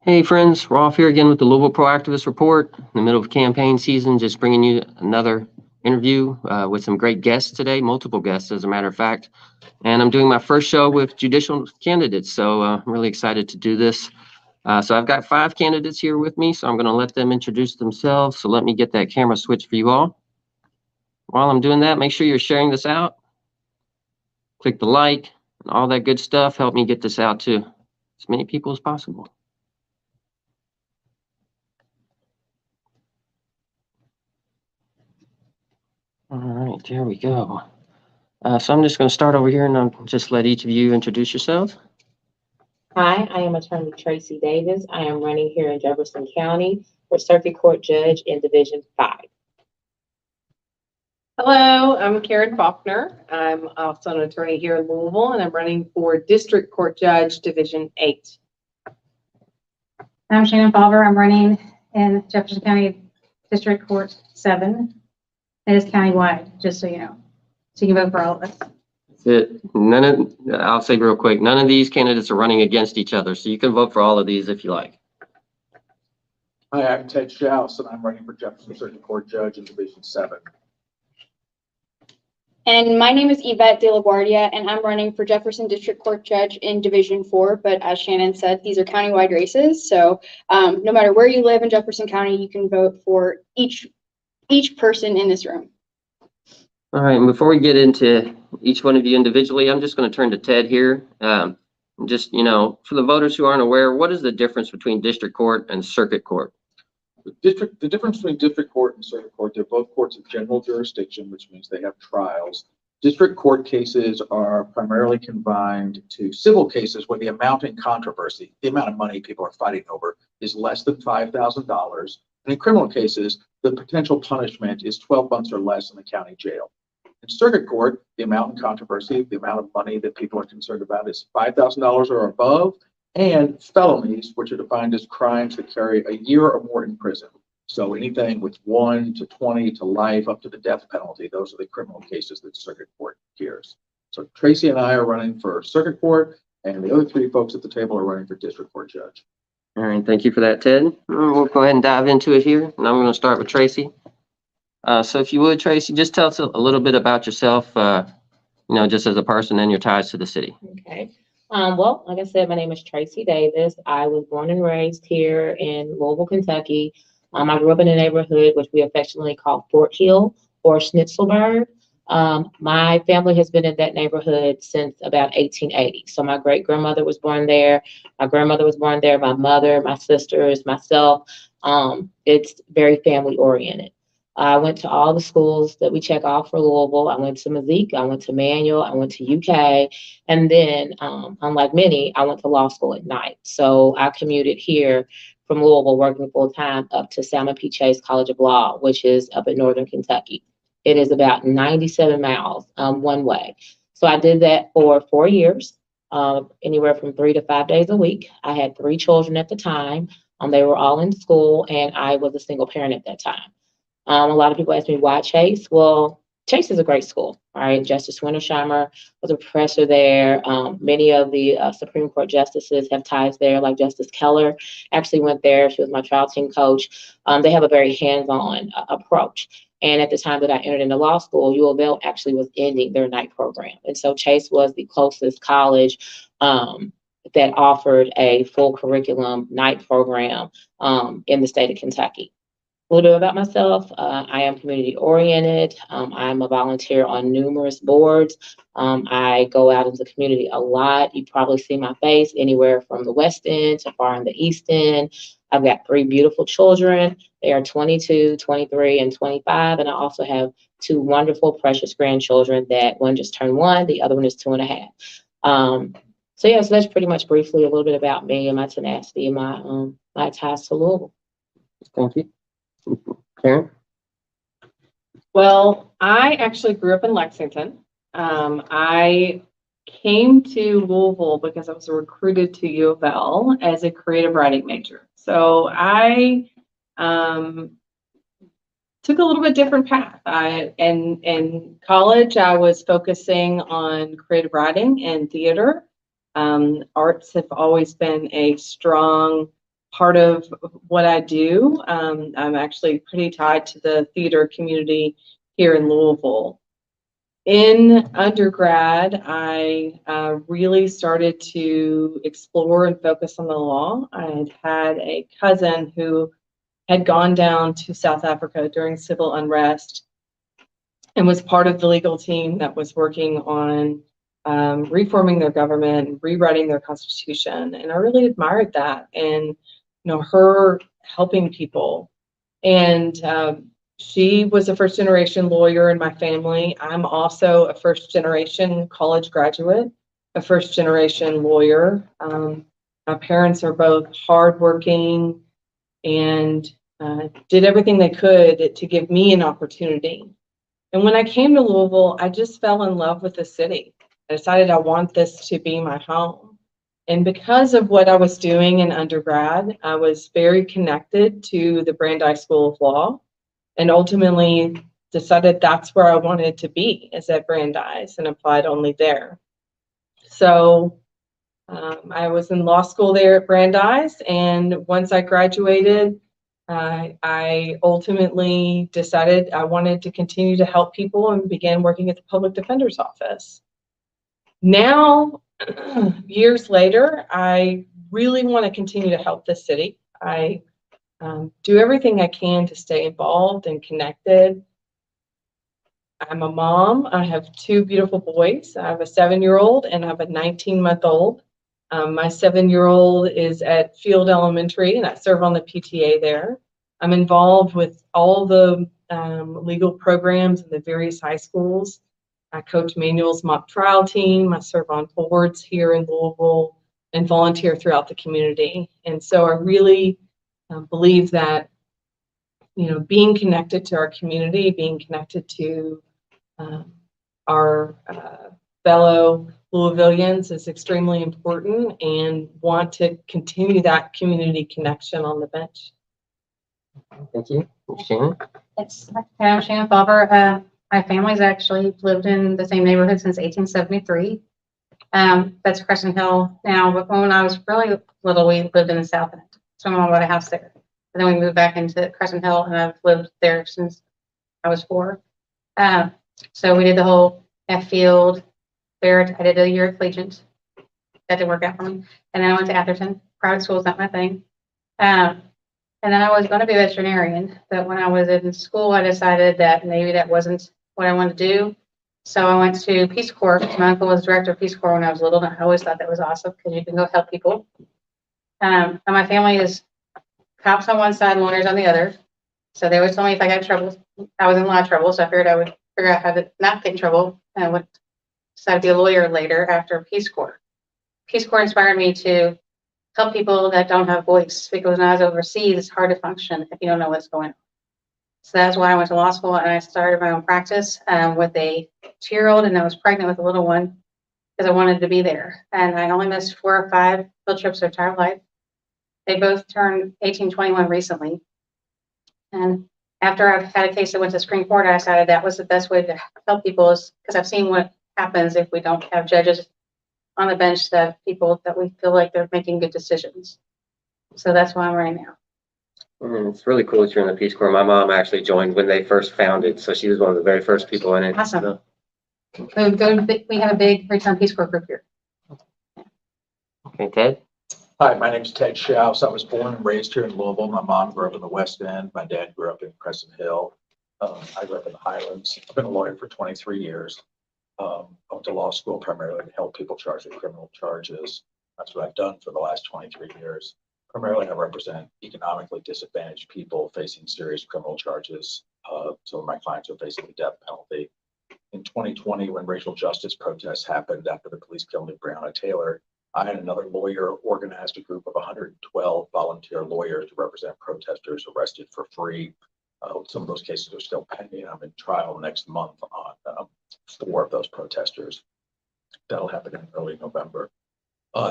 Hey friends, we're off here again with the Louisville ProActivist Report in the middle of campaign season, just bringing you another interview with some great guests today, multiple guests as a matter of fact. And I'm doing my first show with judicial candidates, so I'm really excited to do this. So I've got 5 candidates here with me, so I'm going to let them introduce themselves. So let me get that camera switch for you all. While I'm doing that, make sure you're sharing this out. Click the like and all that good stuff. Help me get this out to as many people as possible. All right, there we go. So I'm just going to start over here and I'll just let each of you introduce yourselves. Hi, I am Attorney Tracy Davis. I am running here in Jefferson County for Circuit Court Judge in Division 5. Hello, I'm Karen Faulkner. I'm also an attorney here in Louisville, and I'm running for District Court Judge, Division 8. I'm Shannon Fauver. I'm running in Jefferson County District Court 7. It is countywide, just so you know. So you can vote for all of us. I'll say real quick, none of these candidates are running against each other, so you can vote for all of these if you like. Hi, I'm Ted Shouse, and I'm running for Jefferson Circuit Court Judge in Division 7. And my name is Yvette de la Guardia, and I'm running for Jefferson District Court Judge in Division 4. But as Shannon said, these are countywide races. So no matter where you live in Jefferson County, you can vote for each person in this room. All right, and before we get into each one of you individually, I'm just going to turn to Ted here. Just, for the voters who aren't aware, what is the difference between district court and circuit court? The difference between district court and circuit court, they're both courts of general jurisdiction, which means they have trials. District court cases are primarily confined to civil cases where the amount in controversy, the amount of money people are fighting over, is less than $5,000. And in criminal cases, the potential punishment is 12 months or less in the county jail. In circuit court, the amount in controversy, the amount of money that people are concerned about is $5,000 or above, and felonies, which are defined as crimes that carry a year or more in prison. So anything with 1 to 20 to life up to the death penalty, those are the criminal cases that circuit court hears. So Tracy and I are running for circuit court, and the other 3 folks at the table are running for district court judge. All right, thank you for that, Ted. We'll go ahead and dive into it here, and I'm going to start with Tracy. So if you would, Tracy, just tell us a little bit about yourself, just as a person and your ties to the city. Okay. Well, like I said, my name is Tracy Davis. I was born and raised here in Louisville, Kentucky. I grew up in a neighborhood which we affectionately call Fort Hill or Schnitzelburg. My family has been in that neighborhood since about 1880. So my great-grandmother was born there. My grandmother was born there. My mother, my sisters, myself. It's very family-oriented. I went to all the schools that we check off for Louisville. I went to Mazik, I went to Manual, I went to UK, and then, unlike many, I went to law school at night. So I commuted here from Louisville, working full-time, up to Salmon P. Chase College of Law, which is up in northern Kentucky. It is about 97 miles one way. So I did that for 4 years, anywhere from 3 to 5 days a week. I had 3 children at the time. They were all in school, and I was a single parent at that time. A lot of people ask me why Chase. Well, Chase is a great school, right? Justice Wintersheimer was a professor there. Many of the Supreme Court justices have ties there, like Justice Keller actually went there. She was my trial team coach. They have a very hands-on approach. And at the time that I entered into law school, U of L actually was ending their night program. And so Chase was the closest college that offered a full curriculum night program in the state of Kentucky. A little bit about myself. I am community oriented. I'm a volunteer on numerous boards. I go out into the community a lot. You probably see my face anywhere from the West End to far in the East End. I've got 3 beautiful children. They are 22, 23, and 25. And I also have 2 wonderful, precious grandchildren that one just turned 1, the other one is 2.5. So that's pretty much briefly a little bit about me and my tenacity and my ties to Louisville. Thank you. Karen? Well, I actually grew up in Lexington. I came to Louisville because I was recruited to U of L as a creative writing major. So I took a little bit different path. In college, I was focusing on creative writing and theater. Arts have always been a strong part of what I do. I'm actually pretty tied to the theater community here in Louisville. In undergrad, I really started to explore and focus on the law. I had had a cousin who had gone down to South Africa during civil unrest and was part of the legal team that was working on reforming their government, rewriting their constitution. And I really admired that, and her helping people. And she was a first generation lawyer in my family. I'm also a first generation college graduate, a first generation lawyer. My parents are both hardworking and did everything they could to give me an opportunity. And when I came to Louisville, I just fell in love with the city. I decided I want this to be my home. And because of what I was doing in undergrad, I was very connected to the Brandeis School of Law, and ultimately decided that's where I wanted to be, is at Brandeis, and applied only there. So I was in law school there at Brandeis, and once I graduated, I ultimately decided I wanted to continue to help people and began working at the public defender's office. Now, years later, I really want to continue to help the city. I do everything I can to stay involved and connected. I'm a mom. I have two beautiful boys. I have a 7-year-old and I have a 19-month-old. My 7-year-old is at Field Elementary, and I serve on the PTA there. I'm involved with all the legal programs in the various high schools. I coach Manuel's mock trial team. I serve on boards here in Louisville and volunteer throughout the community. And so I really believe that, being connected to our community, being connected to our fellow Louisvillians is extremely important, and want to continue that community connection on the bench. Thank you. Shannon? I'm Shannon Fauver. My family's actually lived in the same neighborhood since 1873. That's Crescent Hill now, but when I was really little, we lived in the South End. So my mom bought a house there. And then we moved back into Crescent Hill, and I've lived there since I was 4. So we did the whole F field there. I did a year of Collegiate. That didn't work out for me. And then I went to Atherton. Private school is not my thing. And then I was going to be a veterinarian, but when I was in school, I decided that maybe that wasn't what I wanted to do. So I went to Peace Corps. My uncle was director of Peace Corps when I was little, and I always thought that was awesome because you can go help people. And my family is cops on one side and lawyers on the other. So they always told me if I got in trouble, I was in a lot of trouble. So I figured I would figure out how to not get in trouble, and I would decide to be a lawyer later after Peace Corps. Peace Corps inspired me to help people that don't have voice, because when I was overseas, it's hard to function if you don't know what's going on. So that's why I went to law school, and I started my own practice with a 2-year-old, and I was pregnant with a little one because I wanted to be there. And I only missed 4 or 5 field trips their entire life. They both turned 18, 21 recently. And after I've had a case that went to Supreme Court, I decided that was the best way to help people, is because I've seen what happens if we don't have judges on the bench, that people that we feel like they're making good decisions. So that's why I'm running now. It's really cool that you're in the Peace Corps. My mom actually joined when they first founded, so she was one of the very first people in it. Awesome. So. We have a big Return Peace Corps group here. Okay, Ted? Hi, my name is Ted Shouse. I was born and raised here in Louisville. My mom grew up in the West End. My dad grew up in Crescent Hill. I grew up in the Highlands. I've been a lawyer for 23 years. I went to law school primarily to help people charged with criminal charges. That's what I've done for the last 23 years. Primarily, I represent economically disadvantaged people facing serious criminal charges. Some of my clients are facing the death penalty. In 2020, when racial justice protests happened after the police killed Breonna Taylor, I and another lawyer organized a group of 112 volunteer lawyers to represent protesters arrested for free. Some of those cases are still pending. I'm in trial next month on 4 of those protesters. That'll happen in early November.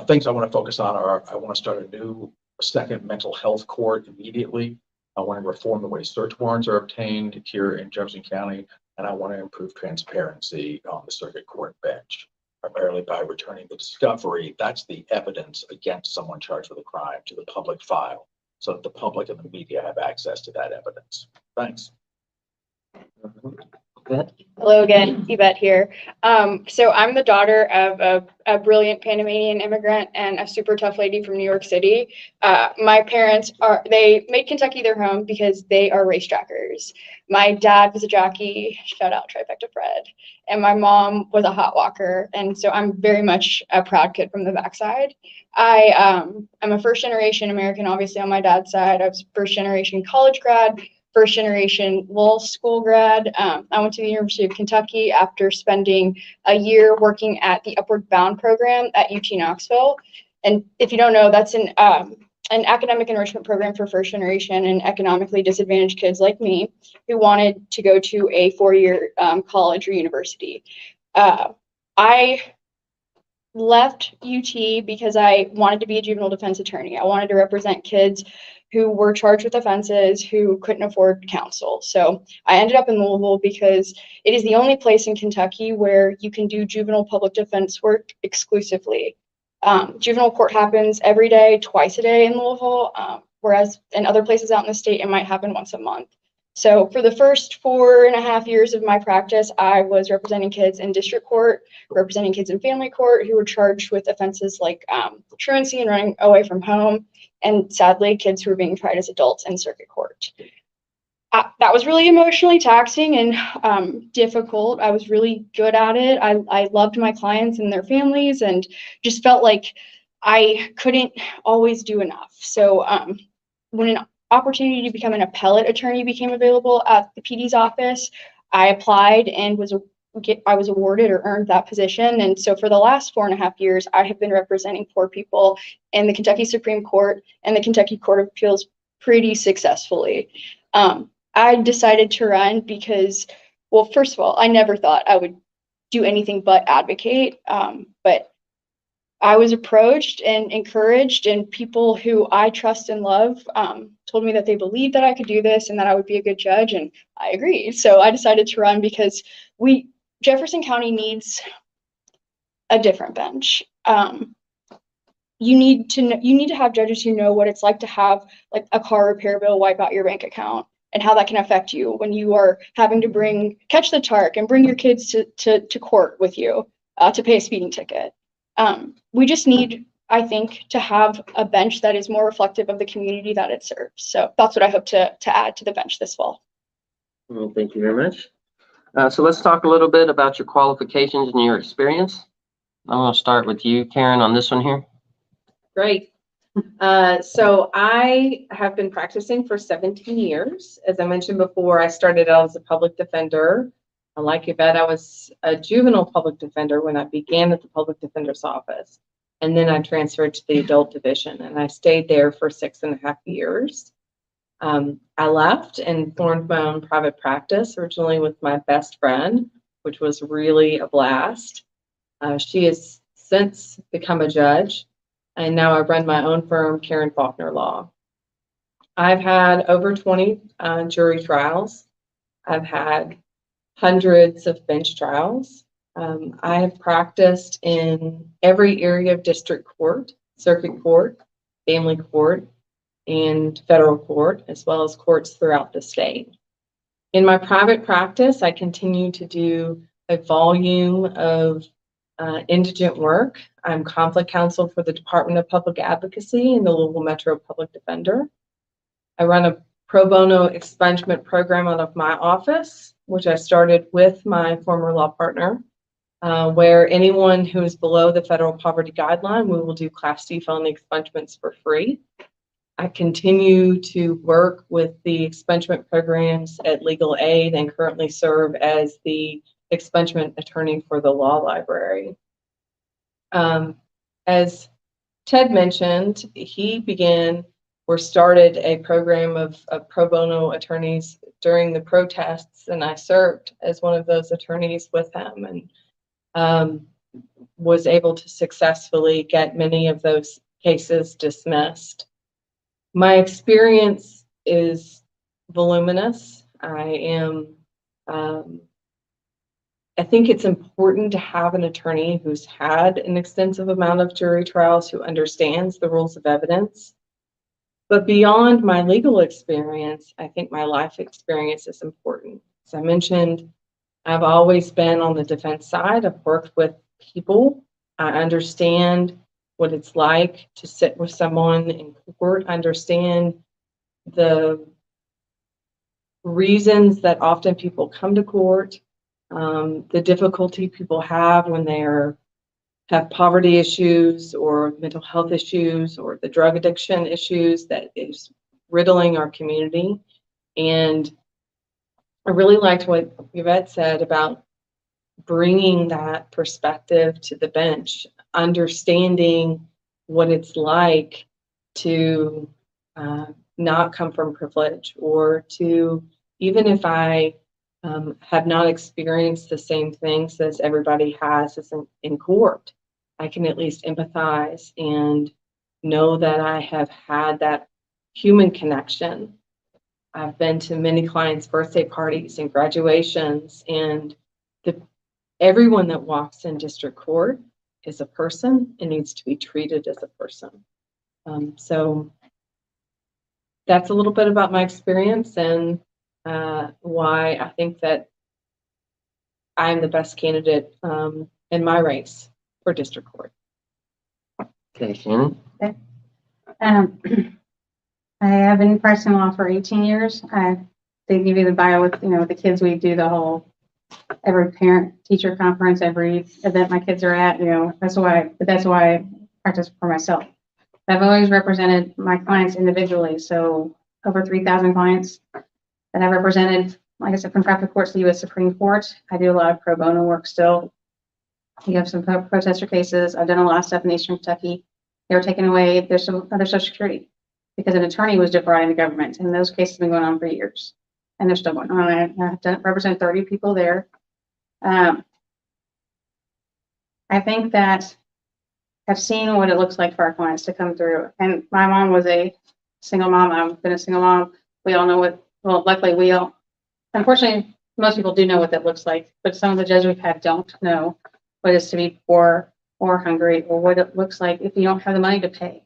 Things I want to focus on are, I want to start a new second mental health court immediately. I want to reform the way search warrants are obtained here in Jefferson County, and I want to improve transparency on the circuit court bench. primarily by returning the discovery, that's the evidence against someone charged with a crime, to the public file, so that the public and the media have access to that evidence. Thanks. Hello again, Yvette here. So I'm the daughter of a brilliant Panamanian immigrant and a super tough lady from New York City. My parents they made Kentucky their home because they are racetrackers. My dad was a jockey, shout out Trifecta Fred, and my mom was a hot walker. And so I'm very much a proud kid from the backside. I'm a first generation American, obviously on my dad's side. I was first generation college grad, first generation law school grad. I went to the University of Kentucky after spending a year working at the Upward Bound program at UT Knoxville. And if you don't know, that's an academic enrichment program for first generation and economically disadvantaged kids like me who wanted to go to a 4-year college or university. I left UT because I wanted to be a juvenile defense attorney. I wanted to represent kids who were charged with offenses who couldn't afford counsel. So I ended up in Louisville because it is the only place in Kentucky where you can do juvenile public defense work exclusively. Juvenile court happens every day, twice a day in Louisville, whereas in other places out in the state, it might happen once a month. So for the first 4.5 years of my practice, I was representing kids in district court, representing kids in family court who were charged with offenses like truancy and running away from home, and sadly, kids who were being tried as adults in circuit court. That was really emotionally taxing and difficult. I was really good at it. I loved my clients and their families and just felt like I couldn't always do enough. So when an opportunity to become an appellate attorney became available at the PD's office, I applied and I was awarded or earned that position. And so for the last 4.5 years, I have been representing poor people in the Kentucky Supreme Court and the Kentucky Court of Appeals pretty successfully. I decided to run because, well, first of all, I never thought I would do anything but advocate. But I was approached and encouraged, and people who I trust and love told me that they believed that I could do this and that I would be a good judge, and I agreed. So I decided to run because Jefferson County needs a different bench. You need to have judges who know what it's like to have like a car repair bill wipe out your bank account and how that can affect you when you are having to catch the TARC and bring your kids to court with you to pay a speeding ticket. We just need, I think, to have a bench that is more reflective of the community that it serves. So that's what I hope to add to the bench this fall. Well, thank you very much. So let's talk a little bit about your qualifications and your experience. I'm going to start with you, Karen, on this one here. Great. So I have been practicing for 17 years. As I mentioned before, I started out as a public defender. Like Yvette, I was a juvenile public defender when I began at the public defender's office. And then I transferred to the adult division, and I stayed there for 6.5 years. I left and formed my own private practice, originally with my best friend, which was really a blast. She has since become a judge, and now I run my own firm, Faulkner Law. I've had over 20 jury trials. I've had hundreds of bench trials. I have practiced in every area of district court, circuit court, family court, and federal court, as well as courts throughout the state. In my private practice, I continue to do a volume of indigent work. I'm conflict counsel for the Department of Public Advocacy and the Louisville Metro Public Defender. I run a pro bono expungement program out of my office, which I started with my former law partner, where anyone who is below the federal poverty guideline, we will do Class C felony expungements for free. I continue to work with the expungement programs at Legal Aid and currently serve as the expungement attorney for the law library. As Ted mentioned, he started a program of pro bono attorneys during the protests, and I served as one of those attorneys with him and was able to successfully get many of those cases dismissed. My experience is voluminous. I am I think it's important to have an attorney who's had an extensive amount of jury trials, who understands the rules of evidence. But beyond my legal experience, I think my life experience is important. As I mentioned, I've always been on the defense side. I've worked with people. I understand what it's like to sit with someone in court. I understand the reasons that often people come to court, the difficulty people have when they have poverty issues or mental health issues or the drug addiction issues that is riddling our community. And I really liked what Yvette said about bringing that perspective to the bench, understanding what it's like to not come from privilege, or to, even if I have not experienced the same things as everybody has as in court, I can at least empathize and know that I have had that human connection. I've been to many clients' birthday parties and graduations, and everyone that walks in district court is a person and needs to be treated as a person. So that's a little bit about my experience and why I think that I'm the best candidate in my race for district court. Okay, Shannon? I have been practicing law for 18 years. They give you the bio with, with the kids. We do the whole, every parent teacher conference, every event my kids are at, that's why I practice for myself. I've always represented my clients individually. So over 3,000 clients that I've represented, like I said, from traffic courts to the U.S. Supreme Court. I do a lot of pro bono work still. You have some protester cases. I've done a lot of stuff in Eastern Kentucky. They were taken away. There's some other Social Security because an attorney was defrauding the government, and those cases have been going on for years, and they're still going on. I have to represent 30 people there. I think that I've seen what it looks like for our clients to come through. And my mom was a single mom. I've been a single mom. We all know luckily unfortunately, most people do know what that looks like, but some of the judges we've had don't know what it is to be poor or hungry, or what it looks like if you don't have the money to pay.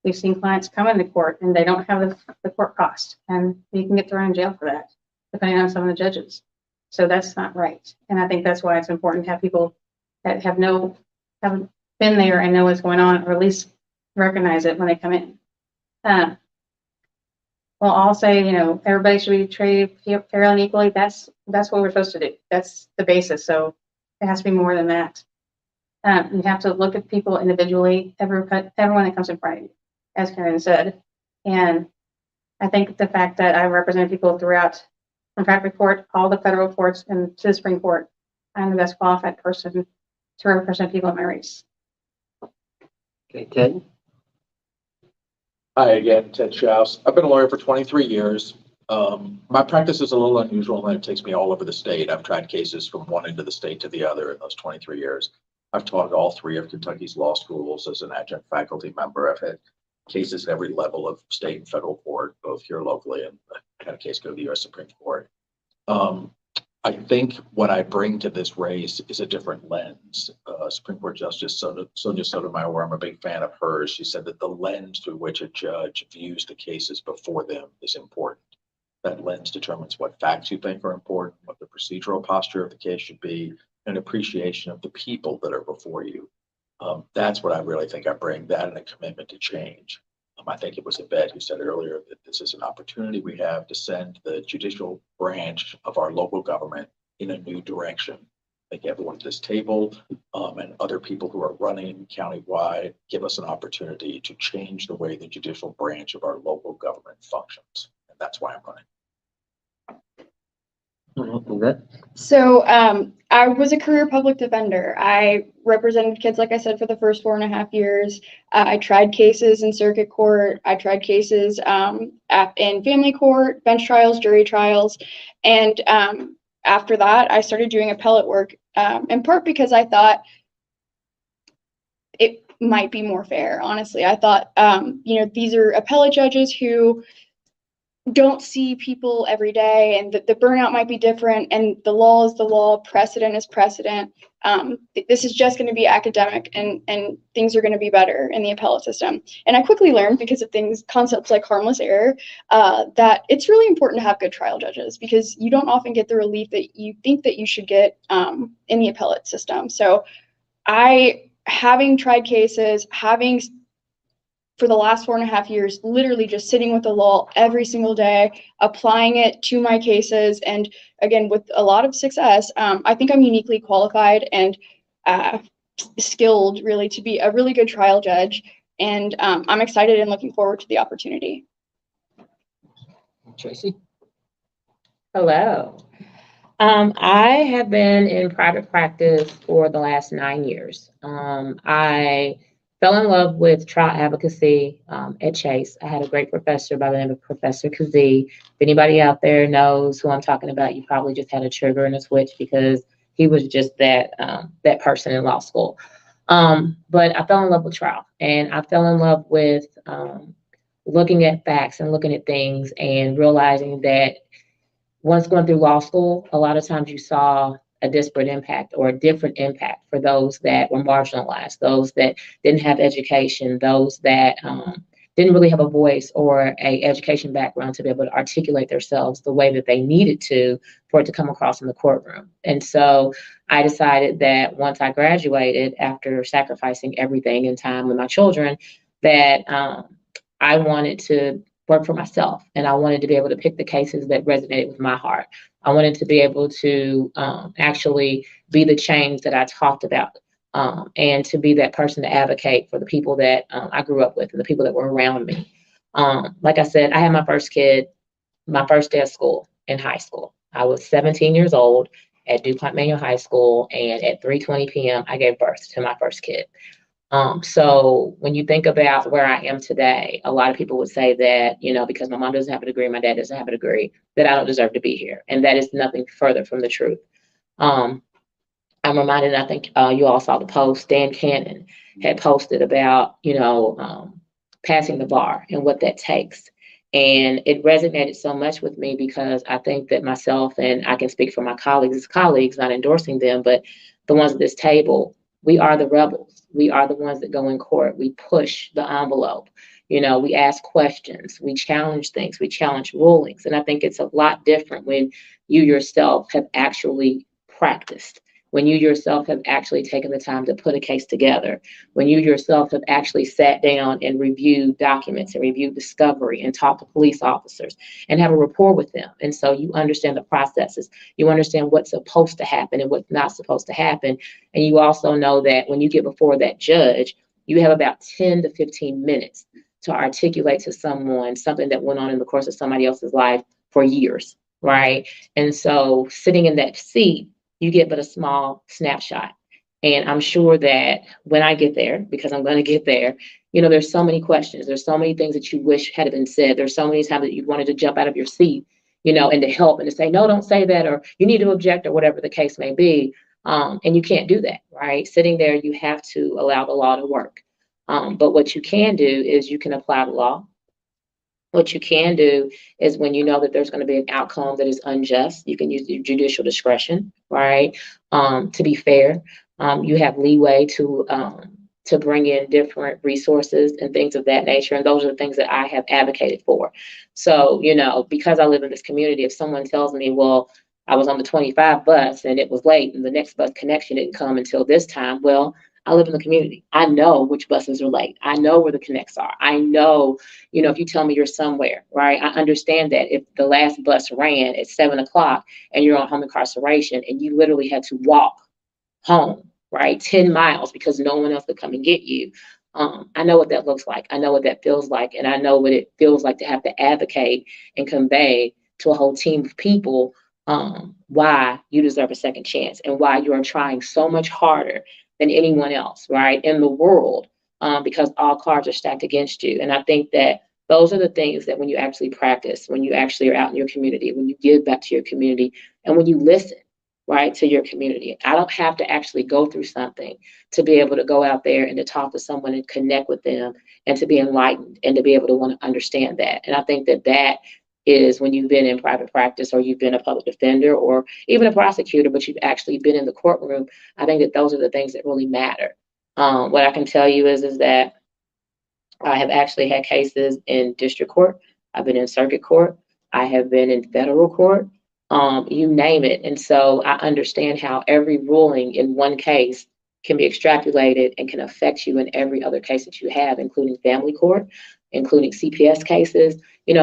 We've seen clients come into court and they don't have the court cost, and you can get thrown in jail for that, depending on some of the judges. So that's not right. And I think that's why it's important to have people that haven't been there and know what's going on, or at least recognize it when they come in. Well, I'll say, everybody should be treated fairly and equally. That's what we're supposed to do. That's the basis. So it has to be more than that. You have to look at people individually, everyone that comes in front of you, as Karen said. And I think the fact that I represent people throughout, from traffic court, all the federal courts, and to the Supreme Court, I'm the best qualified person to represent people in my race. Okay, Ted? Hi again, Ted Shouse. I've been a lawyer for 23 years. My practice is a little unusual, and it takes me all over the state. I've tried cases from one end of the state to the other in those 23 years. I've taught all 3 of Kentucky's law schools as an adjunct faculty member. I've had cases at every level of state and federal court, both here locally and I had a case go to the U.S. Supreme Court. I think what I bring to this race is a different lens. Supreme Court Justice Sonia Sotomayor, I'm a big fan of hers. She said that the lens through which a judge views the cases before them is important. That lens determines what facts you think are important, what the procedural posture of the case should be, an appreciation of the people that are before you. That's what I really think I bring, that and a commitment to change. I think it was Yvette who said earlier that this is an opportunity we have to send the judicial branch of our local government in a new direction. I think everyone at this table and other people who are running countywide give us an opportunity to change the way the judicial branch of our local government functions. And that's why I'm running. Yvette? So I was a career public defender. I represented kids, like I said, for the first 4.5 years. I tried cases in circuit court. I tried cases in family court, bench trials, jury trials. And after that, I started doing appellate work, in part because I thought it might be more fair, honestly. I thought, these are appellate judges who don't see people every day, and the burnout might be different, and the law is the law, precedent is precedent. This is just going to be academic, and things are going to be better in the appellate system. And I quickly learned, because of concepts like harmless error, that it's really important to have good trial judges, because you don't often get the relief that you think that you should get in the appellate system. So having tried cases, for the last 4.5 years, literally just sitting with the law every single day, applying it to my cases, and again, with a lot of success, I think I'm uniquely qualified and skilled, really, to be a really good trial judge. And I'm excited and looking forward to the opportunity. Tracy? Hello. I have been in private practice for the last 9 years. I fell in love with trial advocacy at Chase. I had a great professor by the name of Professor Kazee. If anybody out there knows who I'm talking about, you probably just had a trigger and a switch, because he was just that person in law school. But I fell in love with trial, and I fell in love with looking at facts and looking at things and realizing that once going through law school, a lot of times you saw a disparate impact or a different impact for those that were marginalized, those that didn't have education, those that didn't really have a voice or a education background to be able to articulate themselves the way that they needed to for it to come across in the courtroom. And so I decided that once I graduated, after sacrificing everything in time with my children, that I wanted to work for myself, and I wanted to be able to pick the cases that resonated with my heart. I wanted to be able to actually be the change that I talked about, and to be that person to advocate for the people that I grew up with and the people that were around me. Like I said, I had my first kid, my first day of school in high school. I was 17 years old at DuPont Manual High School, and at 3:20 p.m., I gave birth to my first kid. So when you think about where I am today, a lot of people would say that, because my mom doesn't have a degree, my dad doesn't have a degree, that I don't deserve to be here. And that is nothing further from the truth. I'm reminded, I think you all saw the post, Dan Cannon had posted about, passing the bar and what that takes. And it resonated so much with me, because I think that myself, and I can speak for my colleagues, not endorsing them, but the ones at this table, we are the rebels. We are the ones that go in court. We push the envelope. We ask questions. We challenge things. We challenge rulings. And I think it's a lot different when you yourself have actually practiced, when you yourself have actually taken the time to put a case together, when you yourself have actually sat down and reviewed documents and reviewed discovery and talked to police officers and have a rapport with them. And so you understand the processes, you understand what's supposed to happen and what's not supposed to happen. And you also know that when you get before that judge, you have about 10 to 15 minutes to articulate to someone something that went on in the course of somebody else's life for years, right? And so sitting in that seat, you get but a small snapshot. And I'm sure that when I get there, because I'm going to get there, there's so many questions. There's so many things that you wish had been said. There's so many times that you wanted to jump out of your seat, and to help and to say, no, don't say that, or you need to object, or whatever the case may be. And you can't do that, right? Sitting there, you have to allow the law to work. But what you can do is you can apply the law. What you can do is, when you know that there's going to be an outcome that is unjust, you can use your judicial discretion, right? To be fair, you have leeway to bring in different resources and things of that nature. And those are the things that I have advocated for. So, because I live in this community, if someone tells me, well, I was on the 25 bus and it was late and the next bus connection didn't come until this time, well, I live in the community. I know which buses are late. I know where the connects are. I know, if you tell me you're somewhere, right? I understand that if the last bus ran at 7:00 and you're on home incarceration and you literally had to walk home, right? 10 miles because no one else could come and get you. I know what that looks like. I know what that feels like. And I know what it feels like to have to advocate and convey to a whole team of people why you deserve a second chance and why you are trying so much harder than anyone else, right, in the world, because all cards are stacked against you. And I think that those are the things that when you actually practice, when you actually are out in your community, when you give back to your community, and when you listen, right, to your community. I don't have to actually go through something to be able to go out there and to talk to someone and connect with them and to be enlightened and to be able to want to understand that. And I think that is when you've been in private practice or you've been a public defender or even a prosecutor, but you've actually been in the courtroom. I think that those are the things that really matter. What I can tell you is that I have actually had cases in district court. I've been in circuit court. I have been in federal court. You name it. And so I understand how every ruling in one case can be extrapolated and can affect you in every other case that you have, including family court, including CPS cases,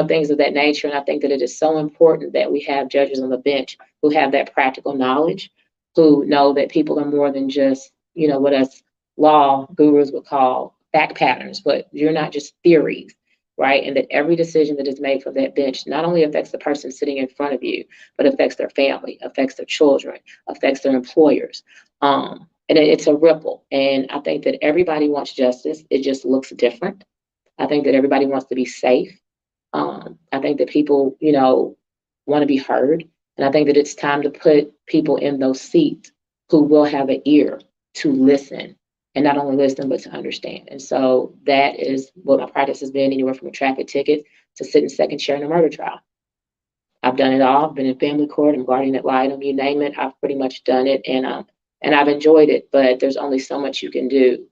things of that nature. And I think that it is so important that we have judges on the bench who have that practical knowledge, who know that people are more than just, what us law gurus would call fact patterns, but you're not just theories, right? And that every decision that is made for that bench not only affects the person sitting in front of you, but affects their family, affects their children, affects their employers. And it's a ripple. And I think that everybody wants justice. It just looks different. I think that everybody wants to be safe. I think that people, want to be heard. And I think that it's time to put people in those seats who will have an ear to listen, and not only listen, but to understand. And so that is what my practice has been, anywhere from a traffic ticket to sitting second chair in a murder trial. I've done it all. I've been in family court and guardian ad litem, you name it. I've pretty much done it, and I've enjoyed it. But there's only so much you can do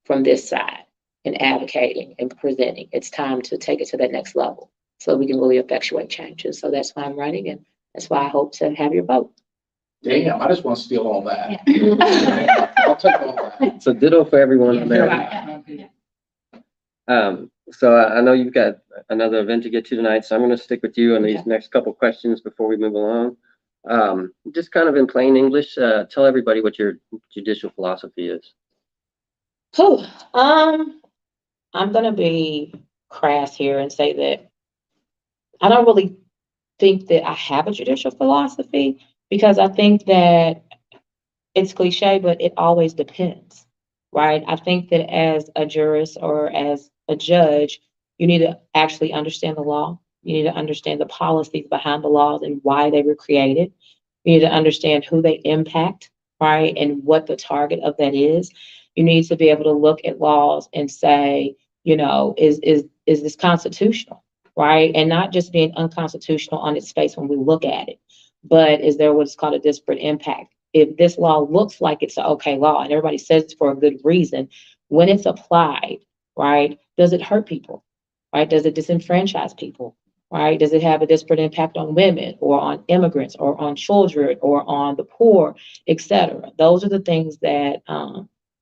from this side in advocating and presenting. It's time to take it to that next level so we can really effectuate changes. So that's why I'm running, and that's why I hope to have your vote. Damn, I just want to steal all that. I'll take all that. So ditto for everyone on there. So I know you've got another event to get to tonight, so I'm going to stick with you on these next couple questions before we move along. Just kind of in plain English, tell everybody what your judicial philosophy is. I'm going to be crass here and say that I don't really think that I have a judicial philosophy, because I think that it's cliche, but it always depends, right? I think that as a jurist or as a judge, you need to actually understand the law. You need to understand the policies behind the laws and why they were created. You need to understand who they impact, right? And what the target of that is. You need to be able to look at laws and say, is this constitutional, right? And not just being unconstitutional on its face when we look at it, but is there what's called a disparate impact? If this law looks like it's an okay law and everybody says it's for a good reason, when it's applied, right, does it hurt people, right? Does it disenfranchise people, right? Does it have a disparate impact on women or on immigrants or on children or on the poor, et cetera? Those are the things that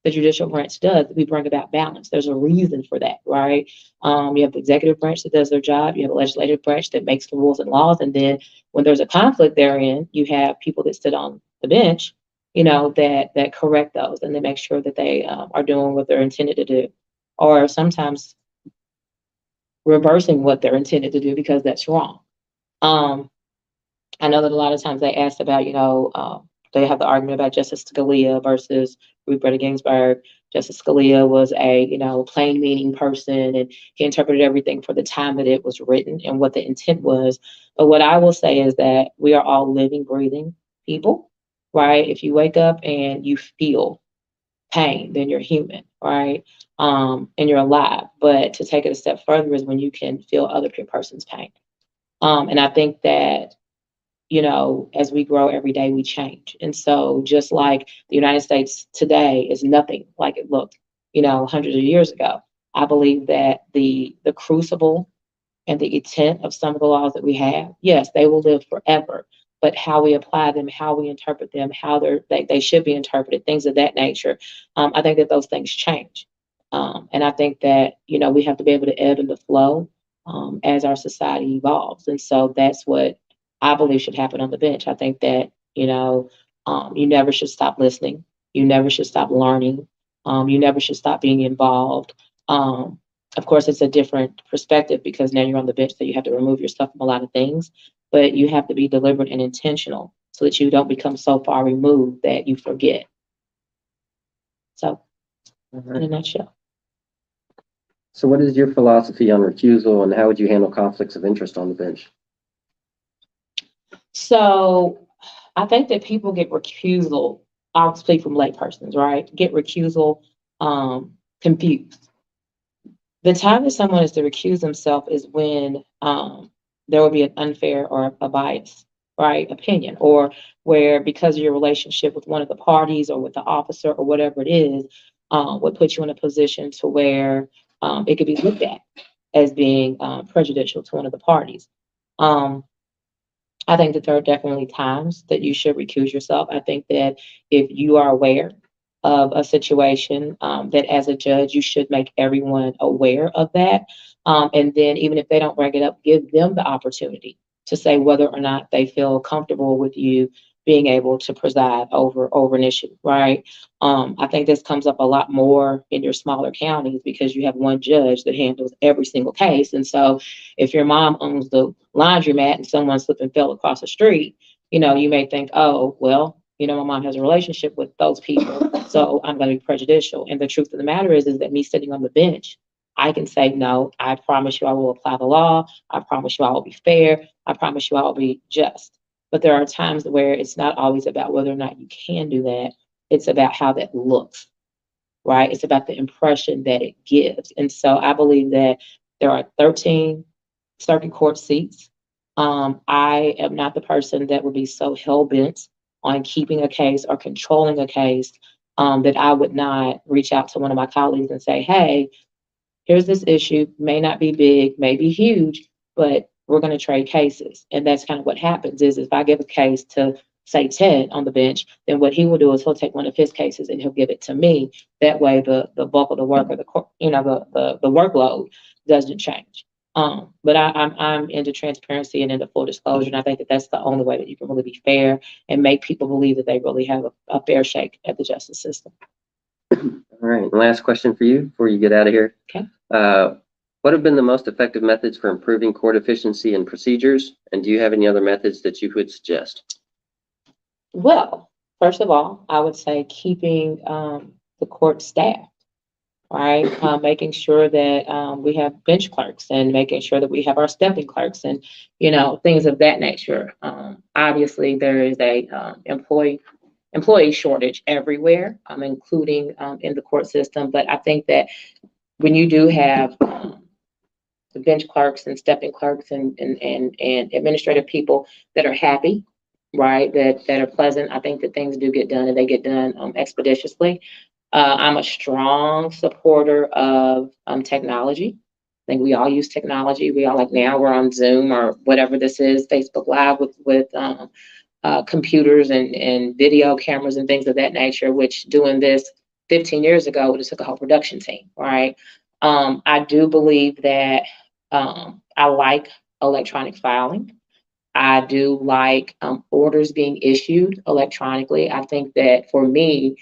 the judicial branch does. We bring about balance. There's a reason for that, right? You have the executive branch that does their job. You have a legislative branch that makes the rules and laws. And then when there's a conflict therein, you have people that sit on the bench, that correct those, and they make sure that they are doing what they're intended to do, or sometimes reversing what they're intended to do because that's wrong. I know that a lot of times they asked about, they have the argument about Justice Scalia versus Ruth Bader Ginsburg. Justice Scalia was a, plain meaning person, and he interpreted everything for the time that it was written and what the intent was. But what I will say is that we are all living, breathing people, right? If you wake up and you feel pain, then you're human, right? And you're alive. But to take it a step further is when you can feel other person's pain. And I think that, as we grow every day, we change. And so just like the United States today is nothing like it looked, hundreds of years ago, I believe that the crucible and the intent of some of the laws that we have, yes, they will live forever. But how we apply them, how we interpret them, how they should be interpreted, things of that nature, I think that those things change. And I think that, we have to be able to ebb and to flow as our society evolves. And so that's what I believe should happen on the bench. I think that, you never should stop listening. You never should stop learning. You never should stop being involved. Of course, it's a different perspective because now you're on the bench, so you have to remove yourself from a lot of things, but you have to be deliberate and intentional so that you don't become so far removed that you forget. So, in a nutshell. So what is your philosophy on recusal, and how would you handle conflicts of interest on the bench? So I think that people get recusal, I'll speak from laypersons, right? Get recusal confused. The time that someone is to recuse themselves is when there would be an unfair or a bias, right, opinion, or where because of your relationship with one of the parties or with the officer or whatever it is, would put you in a position to where it could be looked at as being prejudicial to one of the parties. I think that there are definitely times that you should recuse yourself. I think that if you are aware of a situation, that as a judge, you should make everyone aware of that. And then even if they don't bring it up, give them the opportunity to say whether or not they feel comfortable with you being able to preside over an issue, right? I think this comes up a lot more in your smaller counties because you have one judge that handles every single case. And so if your mom owns the laundromat and someone slipped and fell across the street, you may think, oh, well, my mom has a relationship with those people, so I'm going to be prejudicial. And the truth of the matter is that me sitting on the bench, I can say, no, I promise you I will apply the law. I promise you I will be fair. I promise you I will be just. But there are times where it's not always about whether or not you can do that. It's about how that looks, right? It's about the impression that it gives. And so I believe that there are 13 circuit court seats. I am not the person that would be so hell-bent on keeping a case or controlling a case that I would not reach out to one of my colleagues and say, hey, here's this issue, may not be big, may be huge, but we're going to trade cases. And that's kind of what happens is if I give a case to, say, Ted on the bench, then what he will do is he'll take one of his cases and he'll give it to me. That way the bulk of the work or the workload doesn't change. But I'm into transparency and into full disclosure. And I think that that's the only way that you can really be fair and make people believe that they really have a fair shake at the justice system. All right, last question for you before you get out of here. Okay. What have been the most effective methods for improving court efficiency and procedures? And do you have any other methods that you would suggest? Well, first of all, I would say keeping the court staffed, right? Making sure that we have bench clerks and making sure that we have our stepping clerks and, things of that nature. Obviously, there is a employee shortage everywhere, including in the court system. But I think that when you do have the bench clerks and stepping clerks and administrative people that are happy, right, that are pleasant, I think that things do get done and they get done expeditiously. I'm a strong supporter of technology. I think we all use technology. We all now we're on Zoom or whatever this is, Facebook Live with computers and video cameras and things of that nature, which doing this 15 years ago would have took a whole production team, right? I do believe that I like electronic filing. I do like orders being issued electronically. I think that for me,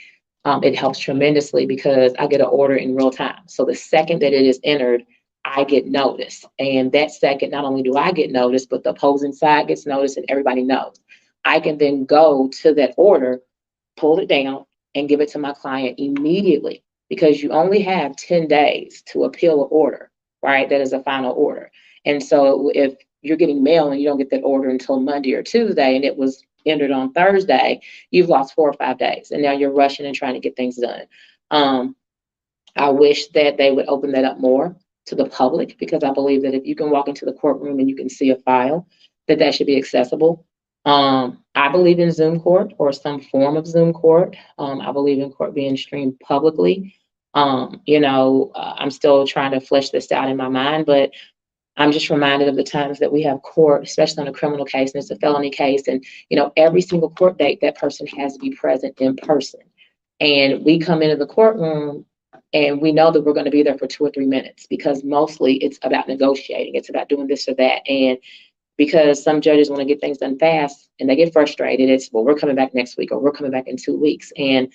it helps tremendously because I get an order in real time. So the second that it is entered, I get notice. And that second, not only do I get notice, but the opposing side gets notice and everybody knows. I can then go to that order, pull it down, and give it to my client immediately because you only have 10 days to appeal an order, right? That is a final order. And so if you're getting mail and you don't get that order until Monday or Tuesday and it was entered on Thursday, you've lost 4 or 5 days and now you're rushing and trying to get things done. I wish that they would open that up more to the public because I believe that if you can walk into the courtroom and you can see a file, that should be accessible. I believe in Zoom court or some form of Zoom court. I believe in court being streamed publicly. I'm still trying to flesh this out in my mind, but I'm just reminded of the times that we have court, especially on a criminal case, and it's a felony case. And, every single court date, that person has to be present in person. And we come into the courtroom and we know that we're going to be there for 2 or 3 minutes because mostly it's about negotiating. It's about doing this or that. And because some judges want to get things done fast and they get frustrated, it's, well, we're coming back next week or we're coming back in 2 weeks. And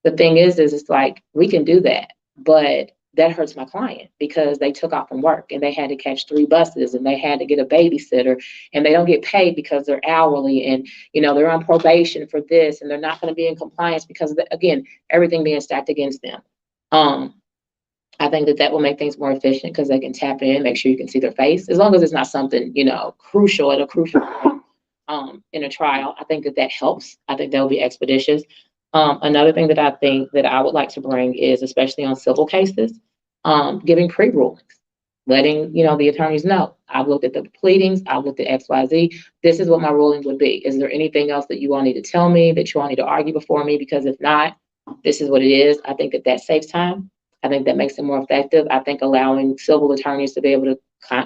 the thing is it's like, we can do that, but that hurts my client because they took off from work and they had to catch 3 buses and they had to get a babysitter and they don't get paid because they're hourly and, they're on probation for this and they're not going to be in compliance because of again, everything being stacked against them. I think that will make things more efficient because they can tap in, make sure you can see their face, as long as it's not something, crucial at a crucial point in a trial. I think that helps. I think that will be expeditious. Another thing that I think that I would like to bring is, especially on civil cases, giving pre-rulings. letting, the attorneys know, I've looked at the pleadings, I've looked at XYZ. This is what my ruling would be. Is there anything else that you all need to tell me, that you all need to argue before me? Because if not, this is what it is. I think that saves time. I think that makes it more effective. I think allowing civil attorneys to be able to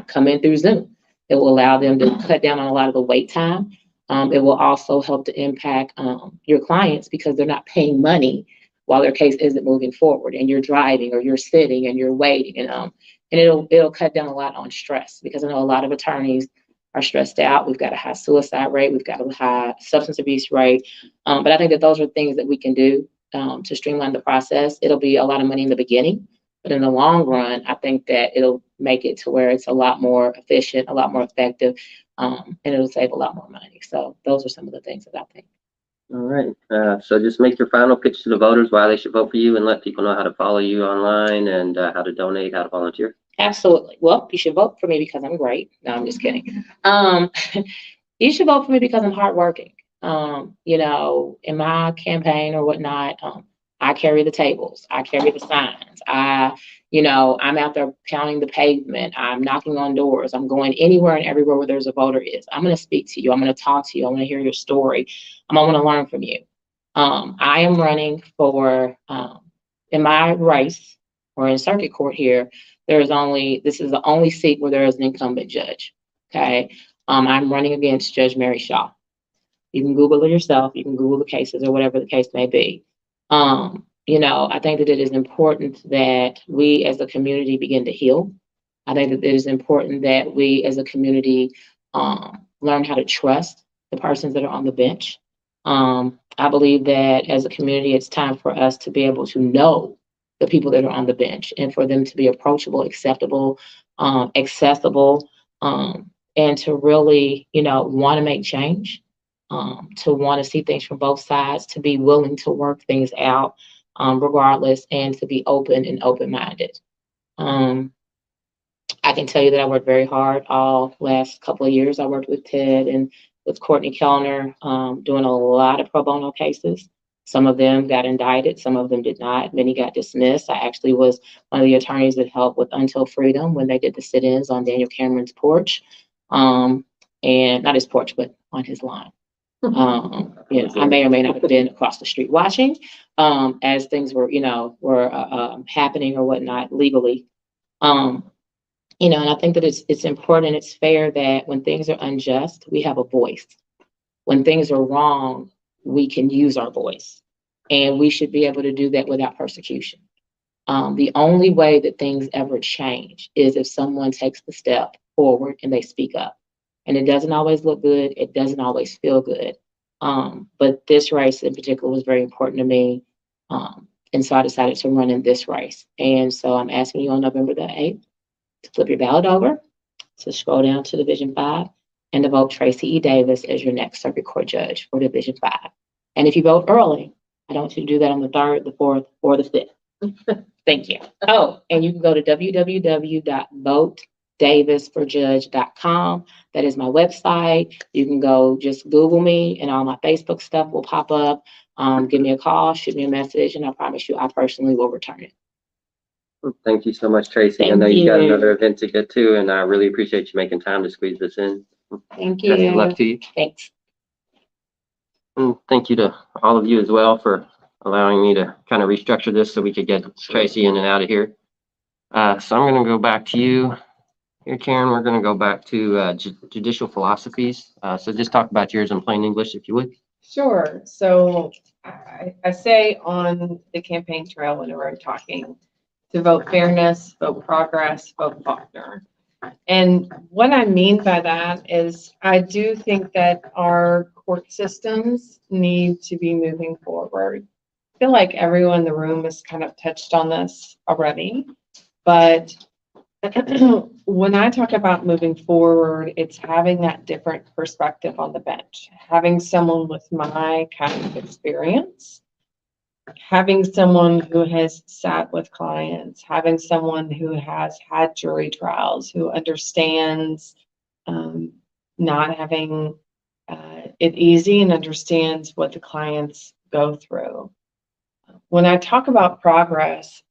come in through Zoom, it will allow them to cut down on a lot of the wait time. It will also help to impact your clients, because they're not paying money while their case isn't moving forward, and you're driving or you're sitting and you're waiting, and it'll cut down a lot on stress, because I know a lot of attorneys are stressed out. We've got a high suicide rate, we've got a high substance abuse rate, but I think that those are things that we can do to streamline the process. It'll be a lot of money in the beginning, but in the long run, I think that it'll make it to where it's a lot more efficient, a lot more effective, and it'll save a lot more money. So those are some of the things that I think. All right. So just make your final pitch to the voters why they should vote for you, and let people know how to follow you online, and how to donate, how to volunteer. Absolutely. Well, you should vote for me because I'm great. No, I'm just kidding. You should vote for me because I'm hardworking. In my campaign or whatnot, I carry the tables, I carry the signs. I'm out there pounding the pavement. I'm knocking on doors. I'm going anywhere and everywhere where there's a voter is. I'm going to speak to you. I'm going to talk to you. I want to hear your story. I want to learn from you. I am running for, in my race, or in circuit court here, this is the only seat where there is an incumbent judge. Okay. I'm running against Judge Mary Shaw. You can Google it yourself. You can Google the cases or whatever the case may be. I think that it is important that we as a community begin to heal. I think that it is important that we as a community learn how to trust the persons that are on the bench. I believe that as a community, it's time for us to be able to know the people that are on the bench, and for them to be approachable, acceptable, accessible, and to really, want to make change, to want to see things from both sides, to be willing to work things out, regardless, and to be open and open-minded. I can tell you that I worked very hard all last couple of years. I worked with Ted and with Courtney Kellner, doing a lot of pro bono cases. Some of them got indicted, some of them did not. Many got dismissed. I actually was one of the attorneys that helped with Until Freedom when they did the sit-ins on Daniel Cameron's porch, and not his porch, but on his lawn. I may or may not have been across the street watching as things were happening or whatnot legally. And I think that it's important, it's fair that when things are unjust, we have a voice. When things are wrong, we can use our voice, and we should be able to do that without persecution. The only way that things ever change is if someone takes the step forward and they speak up. And it doesn't always look good. It doesn't always feel good. But this race in particular was very important to me. And so I decided to run in this race. And so I'm asking you on November the 8th to flip your ballot over, to scroll down to Division 5, and to vote Tracy E. Davis as your next circuit court judge for Division 5. And if you vote early, I don't want you to do that on the 3rd, the 4th, or the 5th. Thank you. Oh, and you can go to www.votedavisforjudge.com. That is my website. You can go just Google me, and all my Facebook stuff will pop up. Give me a call, shoot me a message, and I promise you I personally will return it. Thank you so much, Tracy. I know you got another event to get to, and I really appreciate you making time to squeeze this in. Thank you. Best of luck to you. Thanks. And thank you to all of you as well for allowing me to kind of restructure this so we could get Tracy in and out of here. So I'm going to go back to you here, Karen. We're going to go back to Judicial Philosophies. So just talk about yours in plain English, if you would. Sure. So I say on the campaign trail whenever I'm talking to vote fairness, vote progress, vote Faulkner. And what I mean by that is I do think that our court systems need to be moving forward. I feel like everyone in the room has kind of touched on this already, but when I talk about moving forward, it's having that different perspective on the bench, having someone with my kind of experience, having someone who has sat with clients, having someone who has had jury trials, who understands not having it easy and understands what the clients go through. When I talk about progress,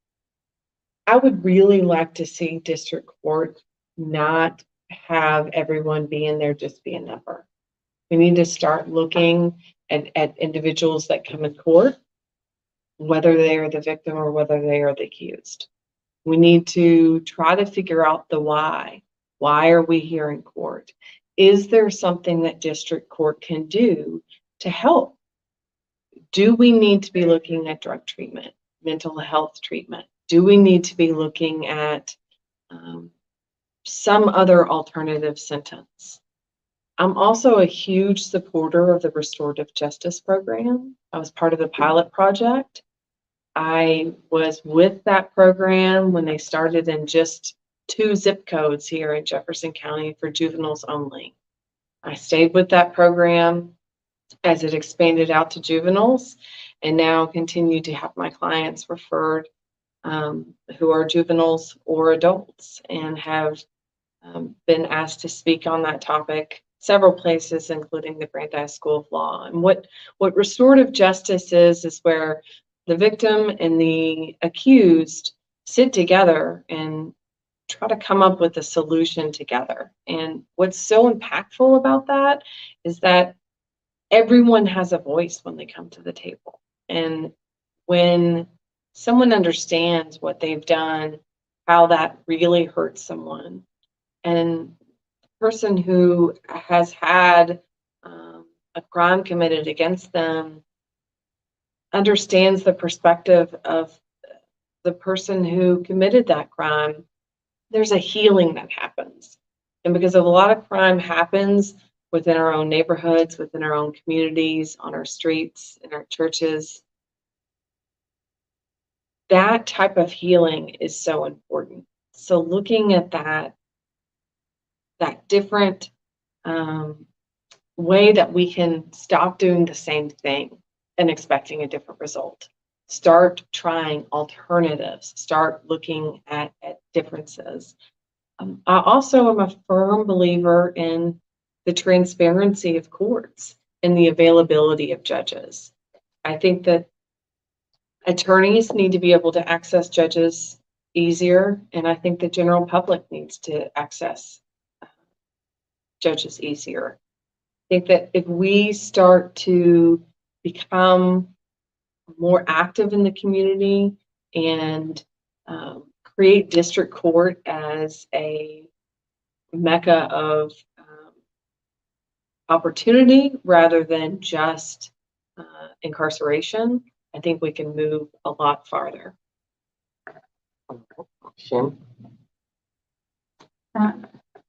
I would really like to see district court not have everyone be in there just be a number. We need to start looking at individuals that come in court, whether they are the victim or whether they are the accused. We need to try to figure out the why. Why are we here in court? Is there something that district court can do to help? Do we need to be looking at drug treatment, mental health treatment? Do we need to be looking at some other alternative sentence? I'm also a huge supporter of the Restorative Justice program. I was part of the pilot project. I was with that program when they started in just 2 zip codes here in Jefferson County for juveniles only. I stayed with that program as it expanded out to juveniles, and now continue to have my clients referred who are juveniles or adults, and have been asked to speak on that topic several places, including the Brandeis School of Law. And what restorative justice is where the victim and the accused sit together and try to come up with a solution together. And what's so impactful about that is that everyone has a voice when they come to the table. And when someone understands what they've done, how that really hurts someone, and the person who has had a crime committed against them understands the perspective of the person who committed that crime, there's a healing that happens. And because a lot of crime happens within our own neighborhoods, within our own communities, on our streets, in our churches, that type of healing is so important. So looking at that different way that we can stop doing the same thing and expecting a different result. Start trying alternatives. Start looking at differences. I also am a firm believer in the transparency of courts and the availability of judges. I think that attorneys need to be able to access judges easier, and I think the general public needs to access judges easier. I think that if we start to become more active in the community and create district court as a mecca of opportunity rather than just incarceration, I think we can move a lot farther. Shannon?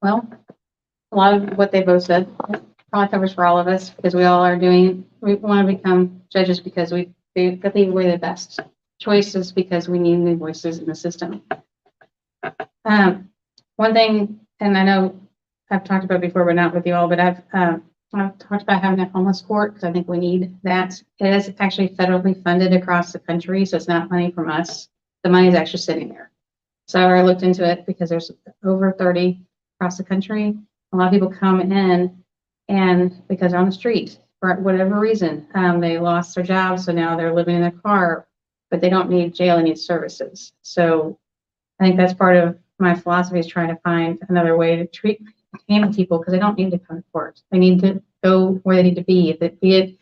Well, a lot of what they both said probably covers for all of us, because we all are we want to become judges because we believe we're the best choices, because we need new voices in the system. One thing, and I know I've talked about before, but not with you all, but I've talked about having a homeless court, because I think we need that. It is actually federally funded across the country, so it's not money from us. The money is actually sitting there. So I looked into it because there's over 30 across the country. A lot of people come in, and because they're on the street for whatever reason, they lost their job, so now they're living in their car, but they don't need jail, they need services. So I think that's part of my philosophy, is trying to find another way to treat handle people, because they don't need to come to court. They need to go where they need to be, if it be it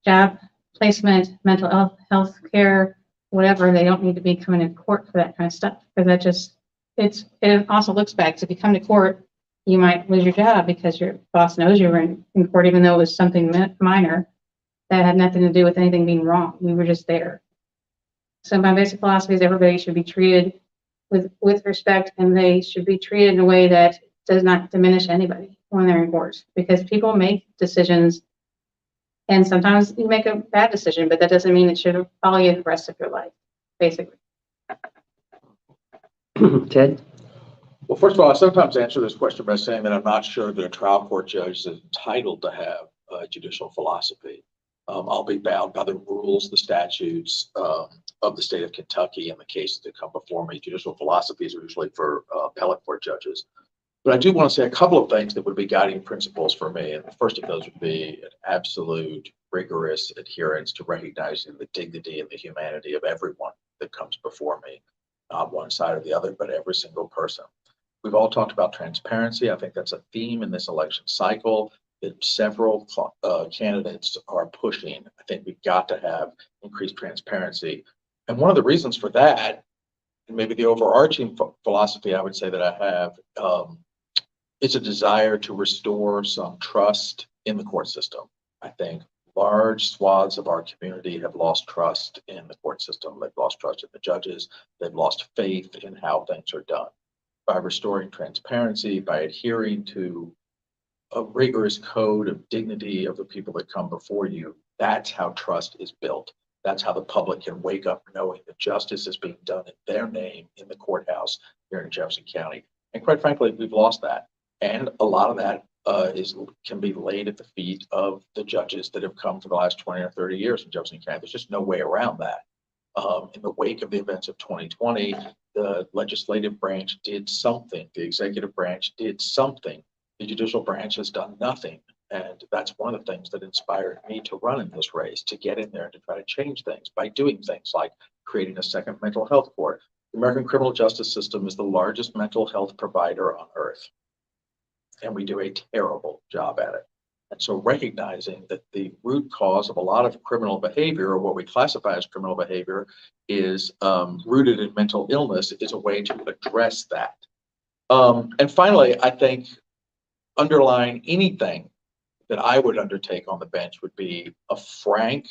job placement, mental health care, whatever. They don't need to be coming to court for that kind of stuff, because that just it also looks back. So if you come to court, you might lose your job because your boss knows you were in court, even though it was something minor that had nothing to do with anything being wrong. We were just there. So my basic philosophy is everybody should be treated with respect, and they should be treated in a way that does not diminish anybody when they're in court, because people make decisions, and sometimes you make a bad decision, but that doesn't mean it should follow you the rest of your life, basically. Ted? Well, first of all, I sometimes answer this question by saying that I'm not sure that a trial court judge is entitled to have a judicial philosophy. I'll be bound by the rules, the statutes of the state of Kentucky in the cases that come before me. Judicial philosophies are usually for appellate court judges. But I do want to say a couple of things that would be guiding principles for me. And the first of those would be an absolute rigorous adherence to recognizing the dignity and the humanity of everyone that comes before me. not one side or the other, but every single person. We've all talked about transparency. I think that's a theme in this election cycle that several candidates are pushing. I think we've got to have increased transparency. And one of the reasons for that, and maybe the overarching philosophy I would say that I have, it's a desire to restore some trust in the court system. I think large swaths of our community have lost trust in the court system. They've lost trust in the judges. They've lost faith in how things are done. By restoring transparency, by adhering to a rigorous code of dignity of the people that come before you, that's how trust is built. That's how the public can wake up knowing that justice is being done in their name in the courthouse here in Jefferson County. And quite frankly, we've lost that. And a lot of that can be laid at the feet of the judges that have come for the last 20 or 30 years in Jefferson County. There's just no way around that. In the wake of the events of 2020, the legislative branch did something. The executive branch did something. The judicial branch has done nothing. And that's one of the things that inspired me to run in this race, to get in there and to try to change things by doing things like creating a second mental health court. The American criminal justice system is the largest mental health provider on earth. And we do a terrible job at it. And so recognizing that the root cause of a lot of criminal behavior, or what we classify as criminal behavior, is rooted in mental illness is a way to address that. And finally, I think underlying anything that I would undertake on the bench would be a frank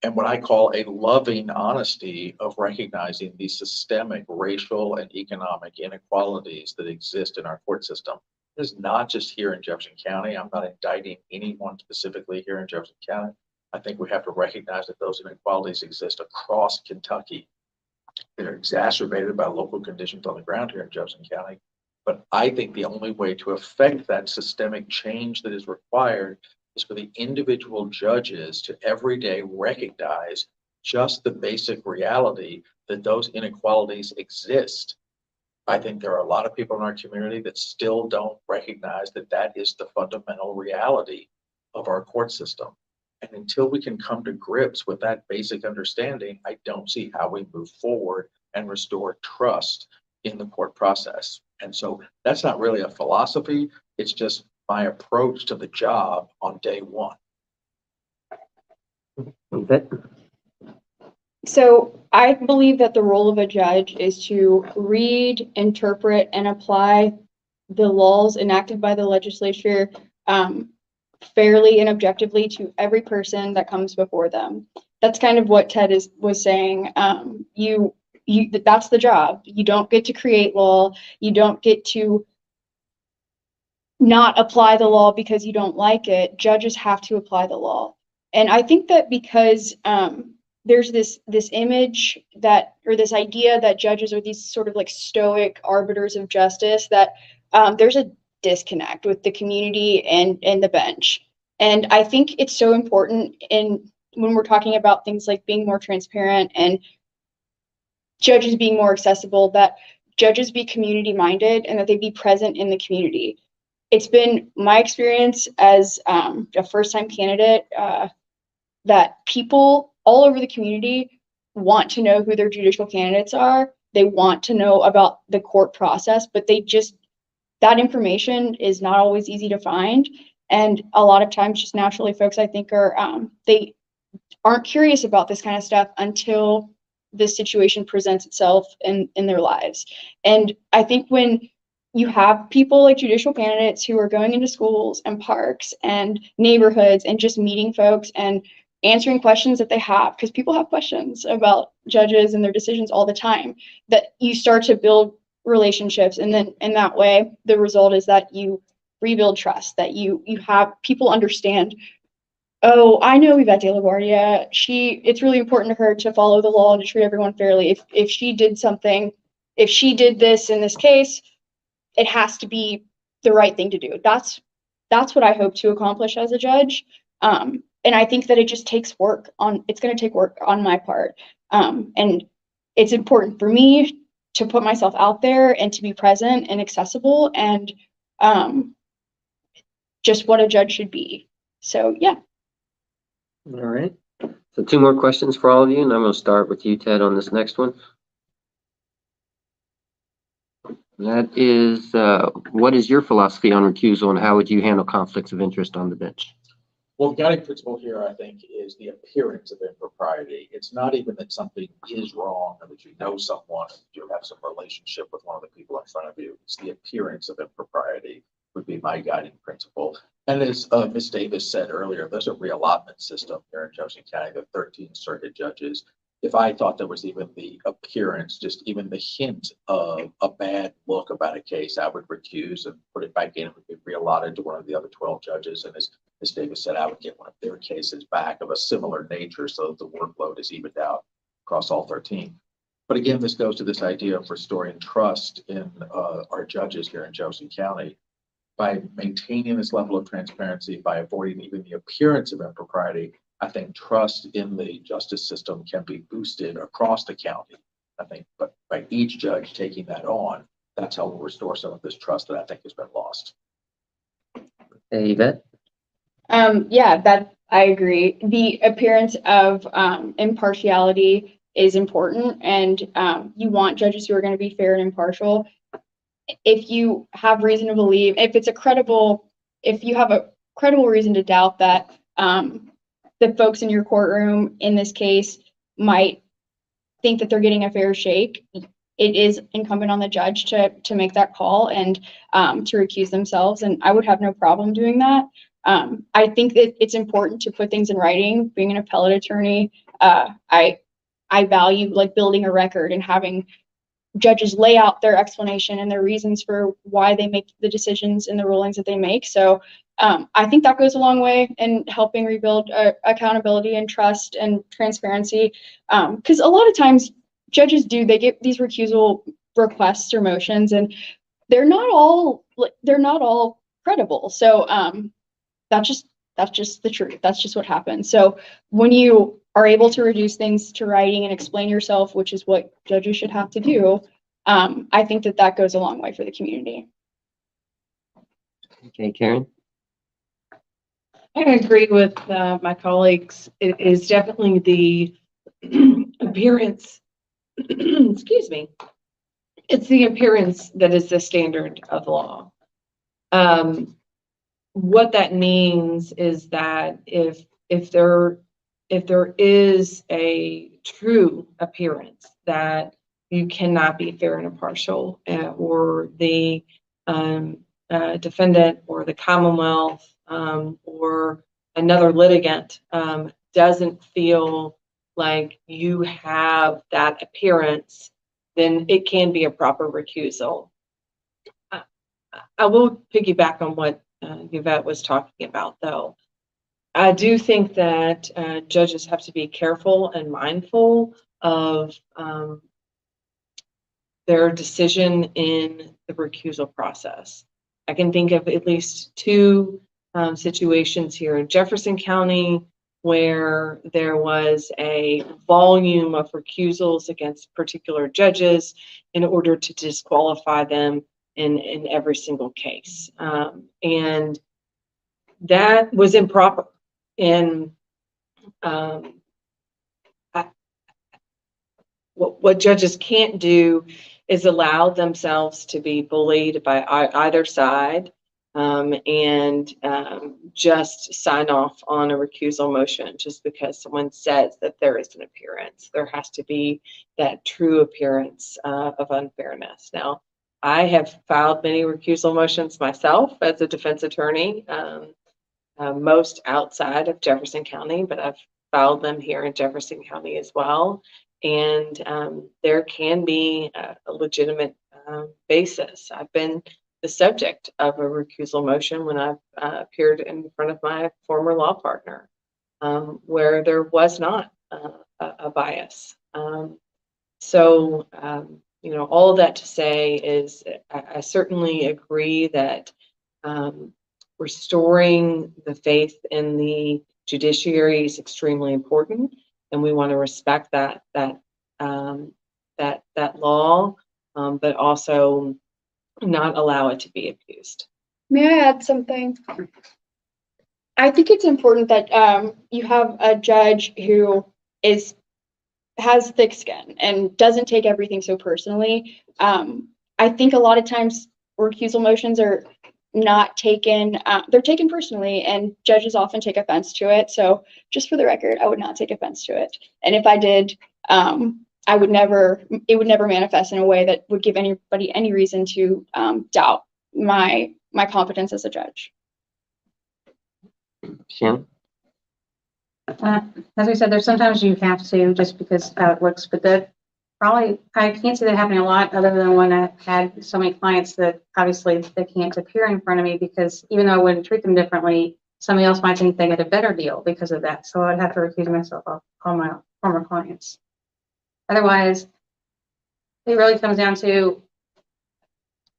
and what I call a loving honesty of recognizing the systemic racial and economic inequalities that exist in our court system. It's not just here in Jefferson County. I'm not indicting anyone specifically here in Jefferson County. I think we have to recognize that those inequalities exist across Kentucky. They're exacerbated by local conditions on the ground here in Jefferson County. But I think the only way to affect that systemic change that is required is for the individual judges to every day recognize just the basic reality that those inequalities exist. I think there are a lot of people in our community that still don't recognize that that is the fundamental reality of our court system. And until we can come to grips with that basic understanding, I don't see how we move forward and restore trust in the court process. And so that's not really a philosophy. It's just my approach to the job on day one. Yvette? So I believe that the role of a judge is to read, interpret, and apply the laws enacted by the legislature fairly and objectively to every person that comes before them. That's kind of what Ted was saying. That's the job. You don't get to create law. You don't get to not apply the law because you don't like it. Judges have to apply the law. And I think that because there's this image that, or this idea that judges are these sort of like stoic arbiters of justice, that there's a disconnect with the community and the bench. And I think it's so important when we're talking about things like being more transparent and judges being more accessible, that judges be community minded and that they be present in the community. It's been my experience as a first-time candidate that people all over the community want to know who their judicial candidates are. They want to know about the court process, but that information is not always easy to find. And a lot of times just naturally folks, I think, they aren't curious about this kind of stuff until this situation presents itself in their lives. And I think when you have people like judicial candidates who are going into schools and parks and neighborhoods and just meeting folks and answering questions that they have, because people have questions about judges and their decisions all the time, that you start to build relationships. And then in that way, the result is that you rebuild trust, that you have people understand, oh, I know Yvette de la Guardia. It's really important to her to follow the law and to treat everyone fairly. If she did something, if she did this in this case, it has to be the right thing to do. That's what I hope to accomplish as a judge. And I think that it just takes it's going to take work on my part. And it's important for me to put myself out there and to be present and accessible and just what a judge should be. So, yeah. All right. So 2 more questions for all of you, and I'm going to start with you, Ted, on this next one. That is, what is your philosophy on recusal and how would you handle conflicts of interest on the bench? Well, the guiding principle here, I think, is the appearance of impropriety. It's not even that something is wrong or that you know someone, and you have some relationship with one of the people in front of you. It's the appearance of impropriety would be my guiding principle. And as Ms. Davis said earlier, there's a reallotment system here in Jefferson County, the 13 circuit judges. If I thought there was even the appearance, just even the hint of a bad look about a case, I would recuse and put it back in. It would be reallotted to one of the other 12 judges. And as Davis said, I would get one of their cases back of a similar nature so that the workload is evened out across all 13. But again, this goes to this idea of restoring trust in our judges here in Jefferson County. By maintaining this level of transparency, by avoiding even the appearance of impropriety, I think trust in the justice system can be boosted across the county. I think, but by each judge taking that on, that's how we'll restore some of this trust that I think has been lost. Hey, Yvette? Yeah, that I agree. The appearance of impartiality is important, and you want judges who are going to be fair and impartial. If you have reason to believe, if you have a credible reason to doubt that the folks in your courtroom in this case might think that they're getting a fair shake, it is incumbent on the judge to make that call and to recuse themselves. And I would have no problem doing that. I think that it's important to put things in writing. Being an appellate attorney, I value like building a record and having judges lay out their explanation and their reasons for why they make the decisions and the rulings that they make. So I think that goes a long way in helping rebuild accountability and trust and transparency. Because a lot of times judges they get these recusal requests or motions, and they're not all credible. So that's just the truth. That's just what happens. So when you are able to reduce things to writing and explain yourself, which is what judges should have to do, I think that goes a long way for the community. Okay, Karen? I agree with my colleagues. It is definitely the appearance, excuse me. It's the appearance that is the standard of law. What that means is that if there is a true appearance that you cannot be fair and impartial, or the defendant or the Commonwealth or another litigant doesn't feel like you have that appearance, then it can be a proper recusal. I will piggyback on what Yvette was talking about, though. I do think that judges have to be careful and mindful of their decision in the recusal process. I can think of at least two situations here in Jefferson County where there was a volume of recusals against particular judges in order to disqualify them in every single case. And that was improper. And what judges can't do is allow themselves to be bullied by either side and just sign off on a recusal motion just because someone says that there is an appearance. There has to be that true appearance of unfairness. Now, I have filed many recusal motions myself as a defense attorney, most outside of Jefferson County, but I've filed them here in Jefferson County as well. And there can be a legitimate basis. I've been the subject of a recusal motion when I've appeared in front of my former law partner, where there was not a bias. You know, all of that to say is I certainly agree that restoring the faith in the judiciary is extremely important, and we want to respect that law, but also not allow it to be abused. May I add something? I think it's important that you have a judge who has thick skin and doesn't take everything so personally. I think a lot of times recusal motions are not taken, they're taken personally, and judges often take offense to it. So just for the record, I would not take offense to it. And if I did, it would never manifest in a way that would give anybody any reason to doubt my competence as a judge. Shannon? As we said, there's sometimes you have to just because how it looks, but that probably, I can't see that happening a lot other than when I had so many clients that obviously they can't appear in front of me because even though I wouldn't treat them differently, somebody else might think they get a better deal because of that. So I'd have to recuse myself of all my former clients. Otherwise, it really comes down to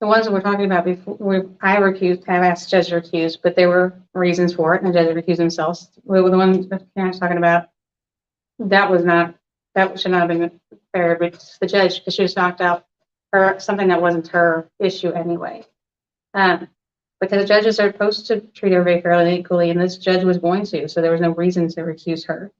the ones that we're talking about before. I've asked judges to recuse, but there were reasons for it, and the judges recused themselves. The ones that Karen's talking about, that should not have been fair, but the judge, because she was knocked out for something that wasn't her issue anyway. Because judges are supposed to treat everybody fairly and equally, and this judge was going to, so there was no reason to recuse her.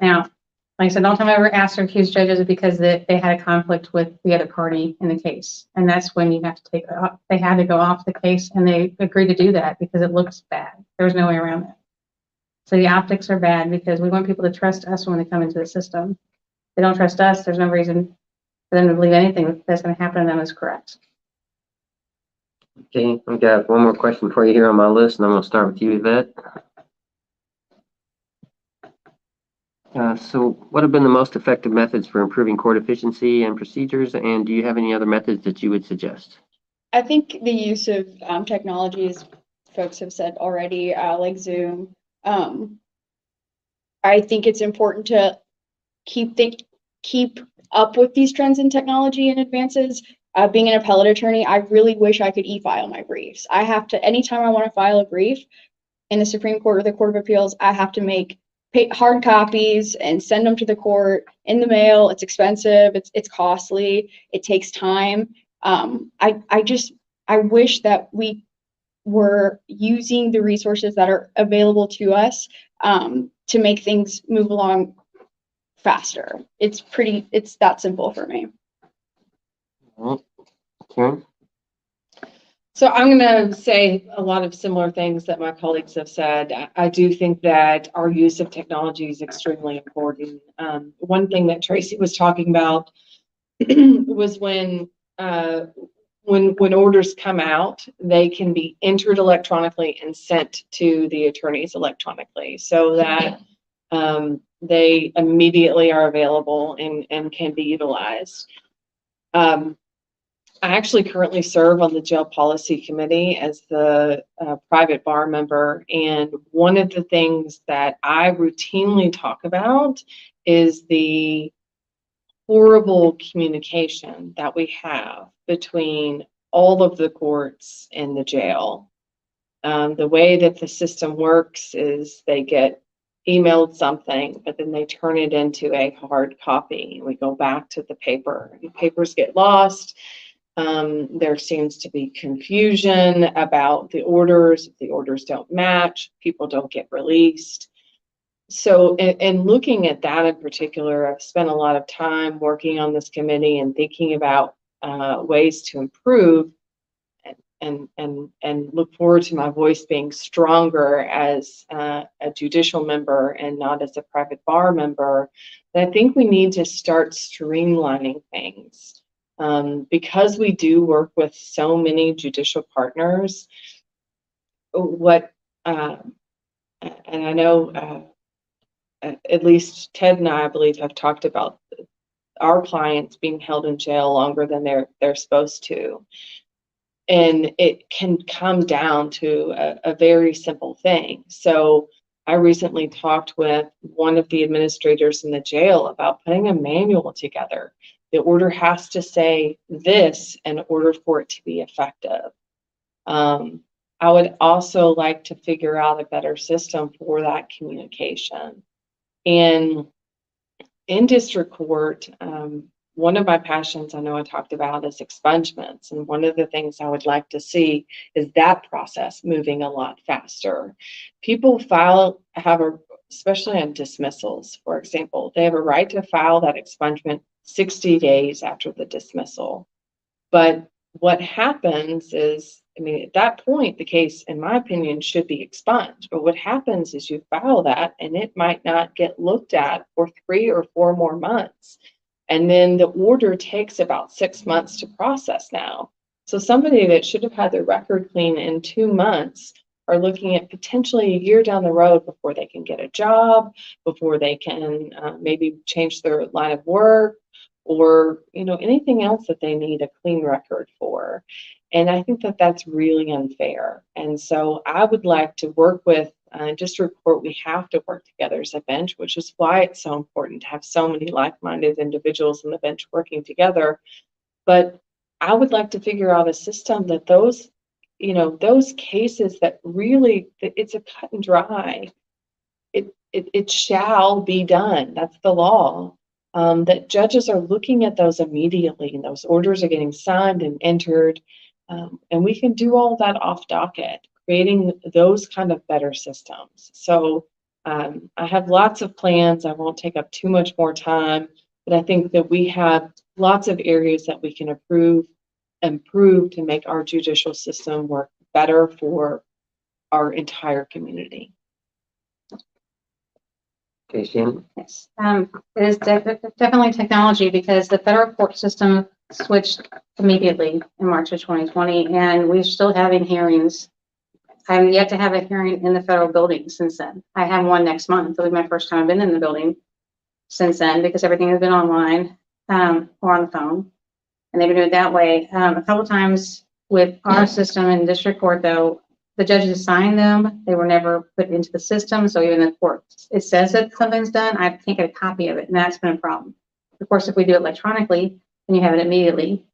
Now, like I said, the only time I ever asked to recuse judges is because they had a conflict with the other party in the case. And that's when you have to they had to go off the case, and they agreed to do that because it looks bad. There was no way around that. So the optics are bad because we want people to trust us when they come into the system. If they don't trust us, there's no reason for them to believe anything that's going to happen to them is correct. Okay, I've got one more question for you here on my list, and I'm going to start with you, Yvette. So what have been the most effective methods for improving court efficiency and procedures, and do you have any other methods that you would suggest? I think the use of technologies, folks have said already, like Zoom. I think it's important to keep up with these trends in technology and advances. Being an appellate attorney, I really wish I could e-file my briefs. I have to, anytime I want to file a brief in the Supreme Court or the Court of Appeals, I have to make hard copies and send them to the court in the mail. It's expensive. It's costly. It takes time. I wish that we were using the resources that are available to us to make things move along faster. It's that simple for me. All right. Karen? So I'm going to say a lot of similar things that my colleagues have said. I do think that our use of technology is extremely important. One thing that Tracy was talking about was when orders come out, they can be entered electronically and sent to the attorneys electronically, so that they immediately are available and can be utilized. I actually currently serve on the jail policy committee as the private bar member. And one of the things that I routinely talk about is the horrible communication that we have between all of the courts and the jail. The way that the system works is they get emailed something, but then they turn it into a hard copy. We go back to the paper, and papers get lost. There seems to be confusion about the orders. If the orders don't match, people don't get released. So in looking at that in particular, I've spent a lot of time working on this committee and thinking about ways to improve, and look forward to my voice being stronger as a judicial member and not as a private bar member. But I think we need to start streamlining things. Because we do work with so many judicial partners, and I know at least Ted and I believe, have talked about our clients being held in jail longer than they're supposed to. And it can come down to a very simple thing. So I recently talked with one of the administrators in the jail about putting a manual together. The order has to say this in order for it to be effective. I would also like to figure out a better system for that communication. And in district court, one of my passions, I know I talked about, is expungements. And one of the things I would like to see is that process moving a lot faster. People especially on dismissals, for example, they have a right to file that expungement 60 days after the dismissal. But what happens is, I mean, at that point, the case, in my opinion, should be expunged. But what happens is you file that and it might not get looked at for 3 or 4 more months. And then the order takes about 6 months to process now. So somebody that should have had their record clean in 2 months are looking at potentially a year down the road before they can get a job, before they can maybe change their line of work, or anything else that they need a clean record for. And I think that that's really unfair. And so I would like to work with district court. We have to work together as a bench, which is why it's so important to have so many like-minded individuals on the bench working together. But I would like to figure out a system that those cases that really, it's a cut and dry, it shall be done. That's the law. That judges are looking at those immediately, and those orders are getting signed and entered. And we can do all that off docket, creating those kind of better systems. So I have lots of plans. I won't take up too much more time, but I think that we have lots of areas that we can improve to make our judicial system work better for our entire community. Okay, Shannon. Yes, it is definitely technology, because the federal court system switched immediately in March of 2020, and we're still having hearings. I have yet to have a hearing in the federal building since then. I have one next month. It'll be my first time I've been in the building since then, because everything has been online or on the phone, and they've been doing it that way. A couple times with our system in district court, though, the judges signed them. They were never put into the system. So even the court, it says that something's done, I can't get a copy of it. And that's been a problem. Of course, if we do it electronically, then you have it immediately.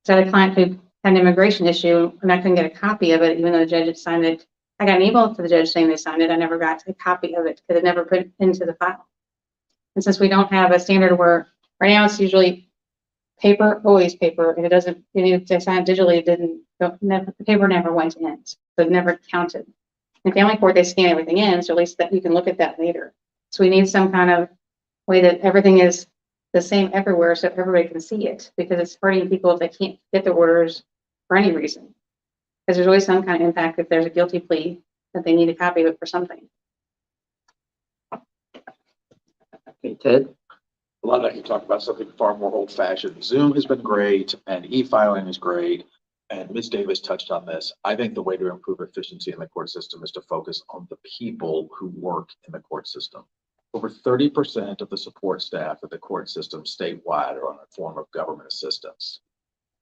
So I had a client who had an immigration issue and I couldn't get a copy of it, even though the judge had signed it. I got an email to the judge saying they signed it. I never got a copy of it because it never put it into the file. And since we don't have a standard where right now it's usually paper, always paper, and it doesn't, if they sign it digitally, the paper never went in. So it never counted. In family court, they scan everything in, so at least that you can look at that later. So we need some kind of way that everything is the same everywhere so everybody can see it, because it's hurting people if they can't get the orders for any reason. Because there's always some kind of impact if there's a guilty plea that they need a copy of it for something. Okay, Ted. A lot of that you talk about something far more old fashioned. Zoom has been great and e-filing is great. And Ms. Davis touched on this. I think the way to improve efficiency in the court system is to focus on the people who work in the court system. Over 30% of the support staff of the court system statewide are on a form of government assistance.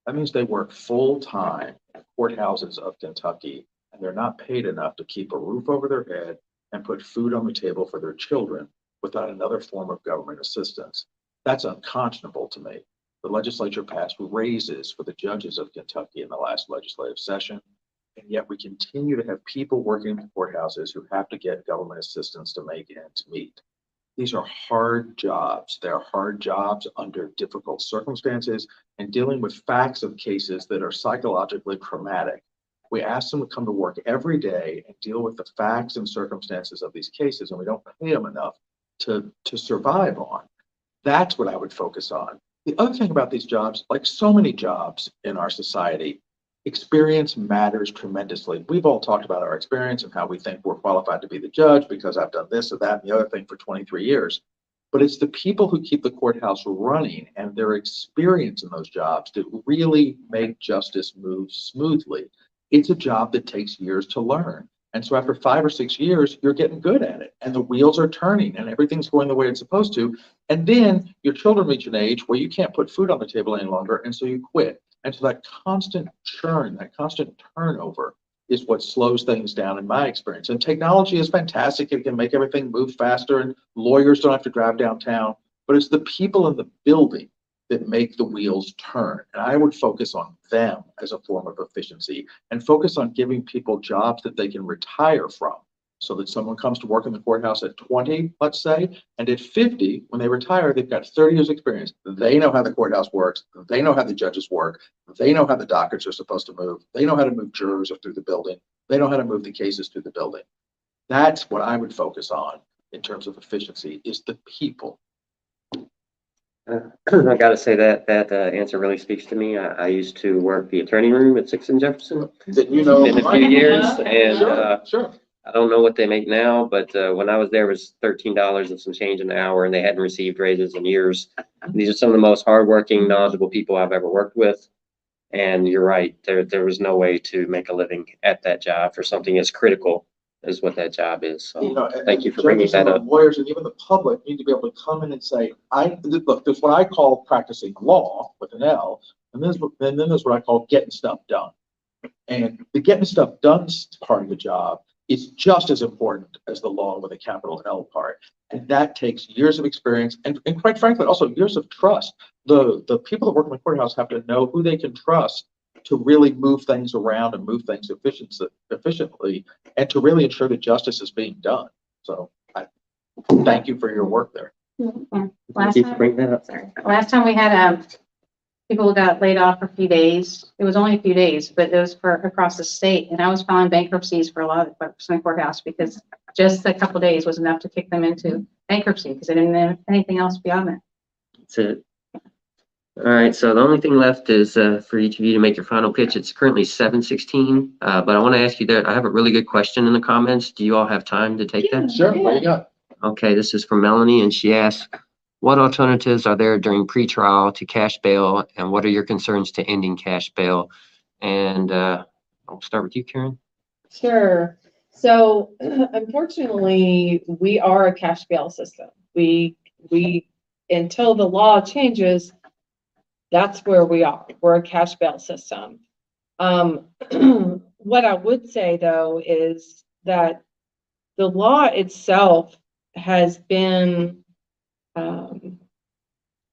That means they work full time in courthouses of Kentucky, and they're not paid enough to keep a roof over their head and put food on the table for their children without another form of government assistance. That's unconscionable to me. The legislature passed raises for the judges of Kentucky in the last legislative session, and yet we continue to have people working in the courthouses who have to get government assistance to make ends meet. These are hard jobs. They're hard jobs under difficult circumstances and dealing with facts of cases that are psychologically traumatic. We ask them to come to work every day and deal with the facts and circumstances of these cases, and we don't pay them enough to survive on. That's what I would focus on. The other thing about these jobs, like so many jobs in our society, experience matters tremendously. We've all talked about our experience and how we think we're qualified to be the judge because I've done this or that and the other thing for 23 years. But it's the people who keep the courthouse running and their experience in those jobs that really make justice move smoothly. It's a job that takes years to learn. And so after 5 or 6 years, you're getting good at it and the wheels are turning and everything's going the way it's supposed to. And then your children reach an age where you can't put food on the table any longer. And so you quit. And so that constant churn, that constant turnover is what slows things down in my experience. And technology is fantastic. It can make everything move faster and lawyers don't have to drive downtown, but it's the people in the building that make the wheels turn. And I would focus on them as a form of efficiency and focus on giving people jobs that they can retire from, so that someone comes to work in the courthouse at 20, let's say, and at 50, when they retire, they've got 30 years experience. They know how the courthouse works. They know how the judges work. They know how the dockets are supposed to move. They know how to move jurors through the building. They know how to move the cases through the building. That's what I would focus on in terms of efficiency, is the people. I gotta say that answer really speaks to me. I used to work the attorney room at 6th and Jefferson. That you know. In a few years, and Sure. I don't know what they make now, but when I was there, it was $13 and some change an hour, and they hadn't received raises in years. These are some of the most hardworking, knowledgeable people I've ever worked with. And you're right, there was no way to make a living at that job for something as critical as what that job is. So thank you for bringing that up. Lawyers and even the public need to be able to come in and say, look, there's what I call practicing law with an L, and then there's what I call getting stuff done. And the getting stuff done part of the job is just as important as the law with a capital L part. And that takes years of experience and quite frankly, also years of trust. The people that work in the courthouse have to know who they can trust to really move things around and move things efficiently and to really ensure that justice is being done. So I thank you for your work there. Thank you for bringing that up. Last time we had people who got laid off for a few days. It was only a few days, but it was for across the state. And I was filing bankruptcies for a lot of folks in the courthouse because just a couple of days was enough to kick them into bankruptcy because they didn't have anything else beyond that. That's it. All right, so the only thing left is for each of you to make your final pitch. It's currently 7:16, but I want to ask you that I have a really good question in the comments. Do you all have time to take that? Sure, what do you got? Okay, this is from Melanie, and she asks, what alternatives are there during pretrial to cash bail, and what are your concerns to ending cash bail? And I'll start with you, Karen. Sure. So unfortunately, we are a cash bail system. We until the law changes, that's where we are. We're a cash bail system. What I would say though is that the law itself has been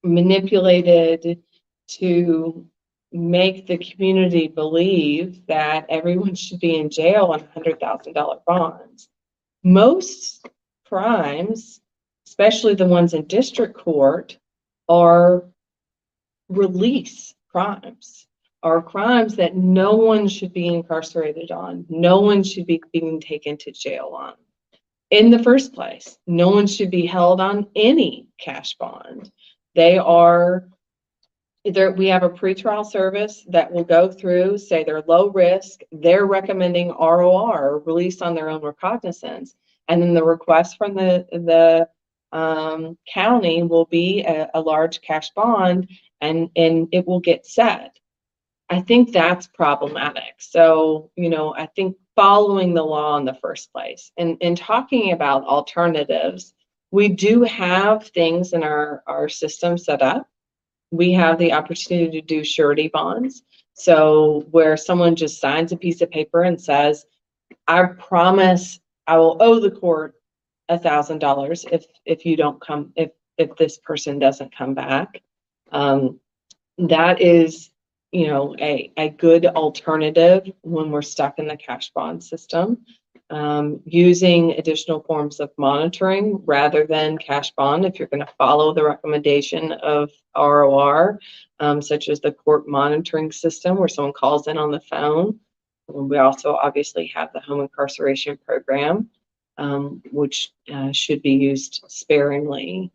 manipulated to make the community believe that everyone should be in jail on $100,000 bonds. Most crimes, especially the ones in district court, are release crimes, are crimes that no one should be incarcerated on. No one should be being taken to jail on. In the first place, no one should be held on any cash bond. They are there. We have a pretrial service that will go through, say they're low risk, they're recommending ROR, release on their own recognizance, and then the request from the county will be a large cash bond, and it will get set. I think that's problematic. So, I think following the law in the first place and talking about alternatives, we do have things in our system set up. We have the opportunity to do surety bonds. So where someone just signs a piece of paper and says, I promise I will owe the court $1,000 if you don't come, if this person doesn't come back. That is, a good alternative when we're stuck in the cash bond system. Using additional forms of monitoring rather than cash bond, if you're going to follow the recommendation of ROR, such as the court monitoring system where someone calls in on the phone. We also obviously have the home incarceration program, which should be used sparingly.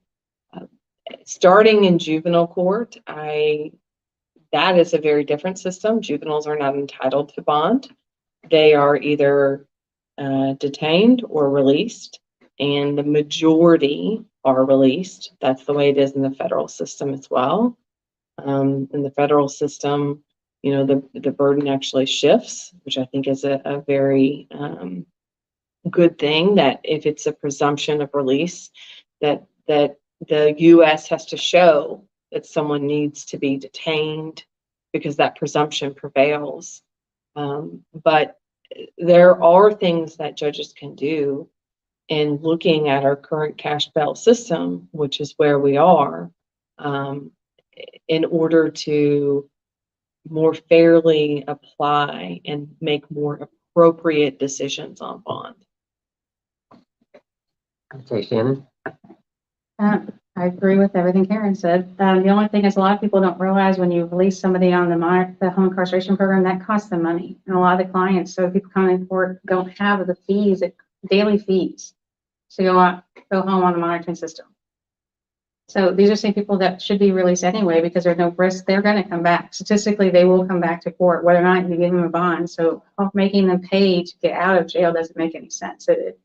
Starting in juvenile court, that is a very different system. Juveniles are not entitled to bond. They are either detained or released, and the majority are released. That's the way it is in the federal system as well. In the federal system, the burden actually shifts, which I think is a very good thing, that if it's a presumption of release, that the U.S. has to show that someone needs to be detained because that presumption prevails. But there are things that judges can do in looking at our current cash bail system, which is where we are, in order to more fairly apply and make more appropriate decisions on bond. Okay, Shannon. I agree with everything Karen said. The only thing is a lot of people don't realize when you release somebody on the home incarceration program, that costs them money. And a lot of the clients, so people coming in court don't have the fees, daily fees, to go home on the monitoring system. So these are same people that should be released anyway because there's no risk. They're going to come back. Statistically, they will come back to court, whether or not you give them a bond. So making them pay to get out of jail doesn't make any sense. It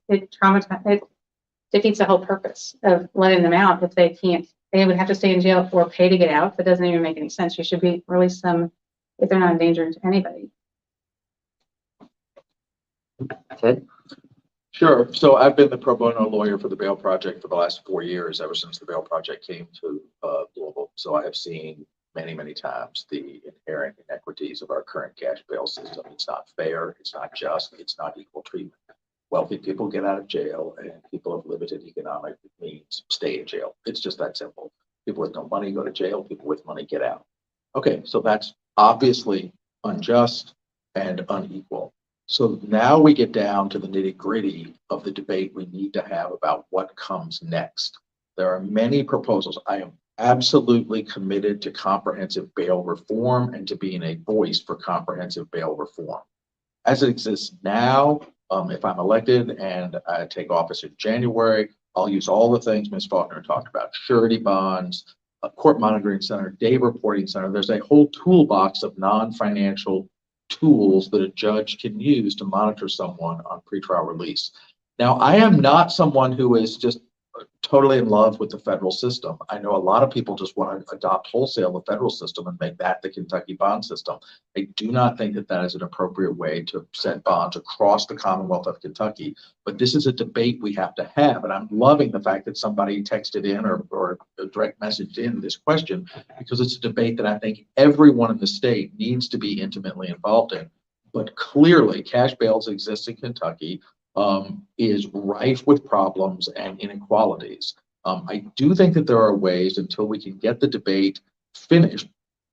defeats the whole purpose of letting them out if they can't. They would have to stay in jail or pay to get out. That doesn't even make any sense. You should be release them if they're not a danger to anybody. Ted? Sure. So I've been the pro bono lawyer for the Bail Project for the last 4 years, ever since the Bail Project came to Louisville. So I have seen many, many times the inherent inequities of our current cash bail system. It's not fair. It's not just. It's not equal treatment. Wealthy people get out of jail, and people of limited economic means stay in jail. It's just that simple. People with no money go to jail. People with money get out. Okay, so that's obviously unjust and unequal. So now we get down to the nitty-gritty of the debate we need to have about what comes next. There are many proposals. I am absolutely committed to comprehensive bail reform and to being a voice for comprehensive bail reform. As it exists now, if I'm elected and I take office in January, I'll use all the things Ms. Faulkner talked about: surety bonds, a court monitoring center, day reporting center. There's a whole toolbox of non-financial tools that a judge can use to monitor someone on pretrial release. Now, I am not someone who is just totally in love with the federal system. I know a lot of people just want to adopt wholesale the federal system and make that the Kentucky bond system. I do not think that that is an appropriate way to set bonds across the Commonwealth of Kentucky, but this is a debate we have to have. And I'm loving the fact that somebody texted in or direct messaged in this question, because it's a debate that I think everyone in the state needs to be intimately involved in. But clearly, cash bails exist in Kentucky. Is rife with problems and inequalities. I do think that there are ways, until we can get the debate finished,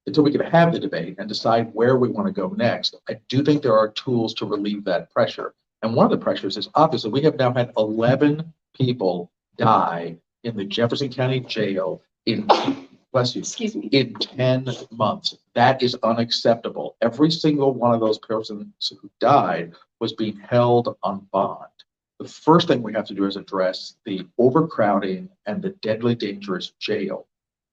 until we can have the debate and decide where we want to go next, I do think there are tools to relieve that pressure. And one of the pressures is, obviously, we have now had 11 people die in the Jefferson County Jail in, bless you, Excuse me. in 10 months. That is unacceptable. Every single one of those persons who died was being held on bond. The first thing we have to do is address the overcrowding and the deadly dangerous jail.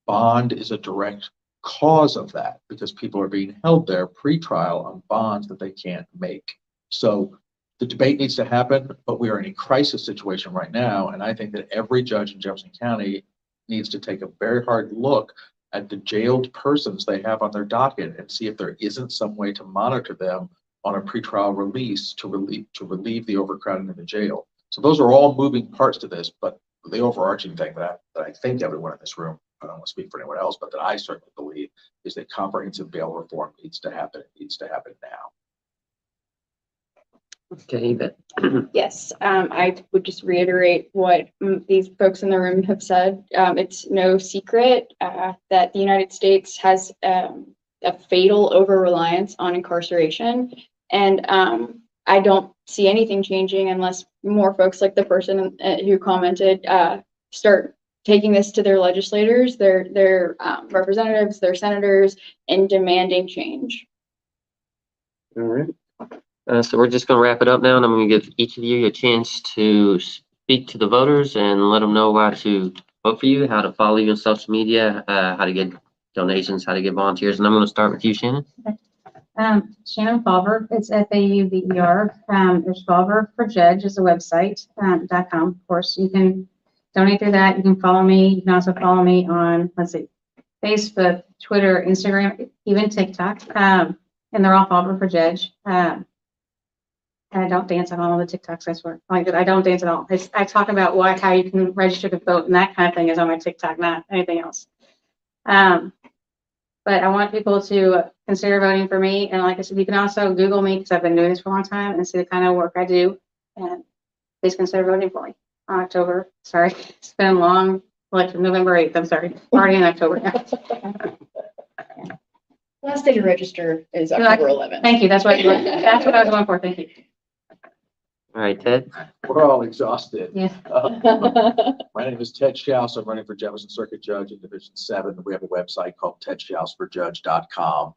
Bond is a direct cause of that, because people are being held there pre-trial on bonds that they can't make. So the debate needs to happen, but we are in a crisis situation right now. And I think that every judge in Jefferson County needs to take a very hard look at the jailed persons they have on their docket and see if there isn't some way to monitor them on a pretrial release to relieve the overcrowding in the jail. So those are all moving parts to this, but the overarching thing that I think everyone in this room, I don't want to speak for anyone else, but that I certainly believe is that comprehensive bail reform needs to happen. It needs to happen now. Okay, Yvette. Yes, I would just reiterate what these folks in the room have said. It's no secret that the United States has a fatal over-reliance on incarceration. And I don't see anything changing unless more folks like the person who commented start taking this to their legislators, their representatives, their senators, and demanding change. All right. So we're just going to wrap it up now, and I'm going to give each of you a chance to speak to the voters and let them know why to vote for you, how to follow you on social media, how to get donations, how to get volunteers. And I'm going to start with you, Shannon. Shannon Fauver, it's Fauver. There's Fauver for Judge is the website, .com. Of course, you can donate through that. You can follow me. You can also follow me on, let's see, Facebook, Twitter, Instagram, even TikTok. And they're all Fauver for Judge. And I don't dance on all of the TikToks, I swear. Like, I don't dance at all. I talk about how you can register to vote and that kind of thing is on my TikTok, not anything else. But I want people to consider voting for me. And like I said, you can also Google me, because I've been doing this for a long time, and see the kind of work I do. And please consider voting for me on October. Sorry, it's been long, like November 8th. I'm sorry, already in October now. Last day to register is October 11th. Thank you. That's what that's what I was going for. Thank you. All right, Ted. We're all exhausted. Yeah. My name is Ted Shouse. I'm running for Jefferson Circuit Judge in Division 7. We have a website called TedShouseForJudge.com.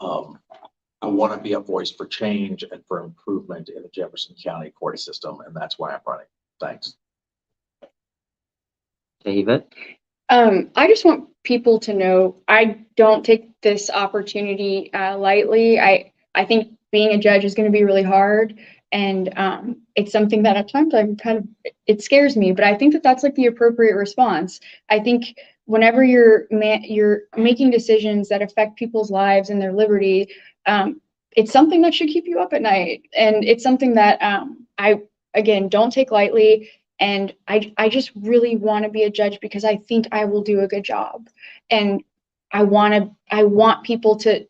I want to be a voice for change and for improvement in the Jefferson County court system, and that's why I'm running. Thanks. Okay, Yvette. I just want people to know I don't take this opportunity lightly. I think being a judge is going to be really hard, and it's something that at times it scares me. But I think that that's like the appropriate response. I think whenever you're making decisions that affect people's lives and their liberty, it's something that should keep you up at night, and it's something that I again don't take lightly. And I just really want to be a judge because I think I will do a good job. And I want people to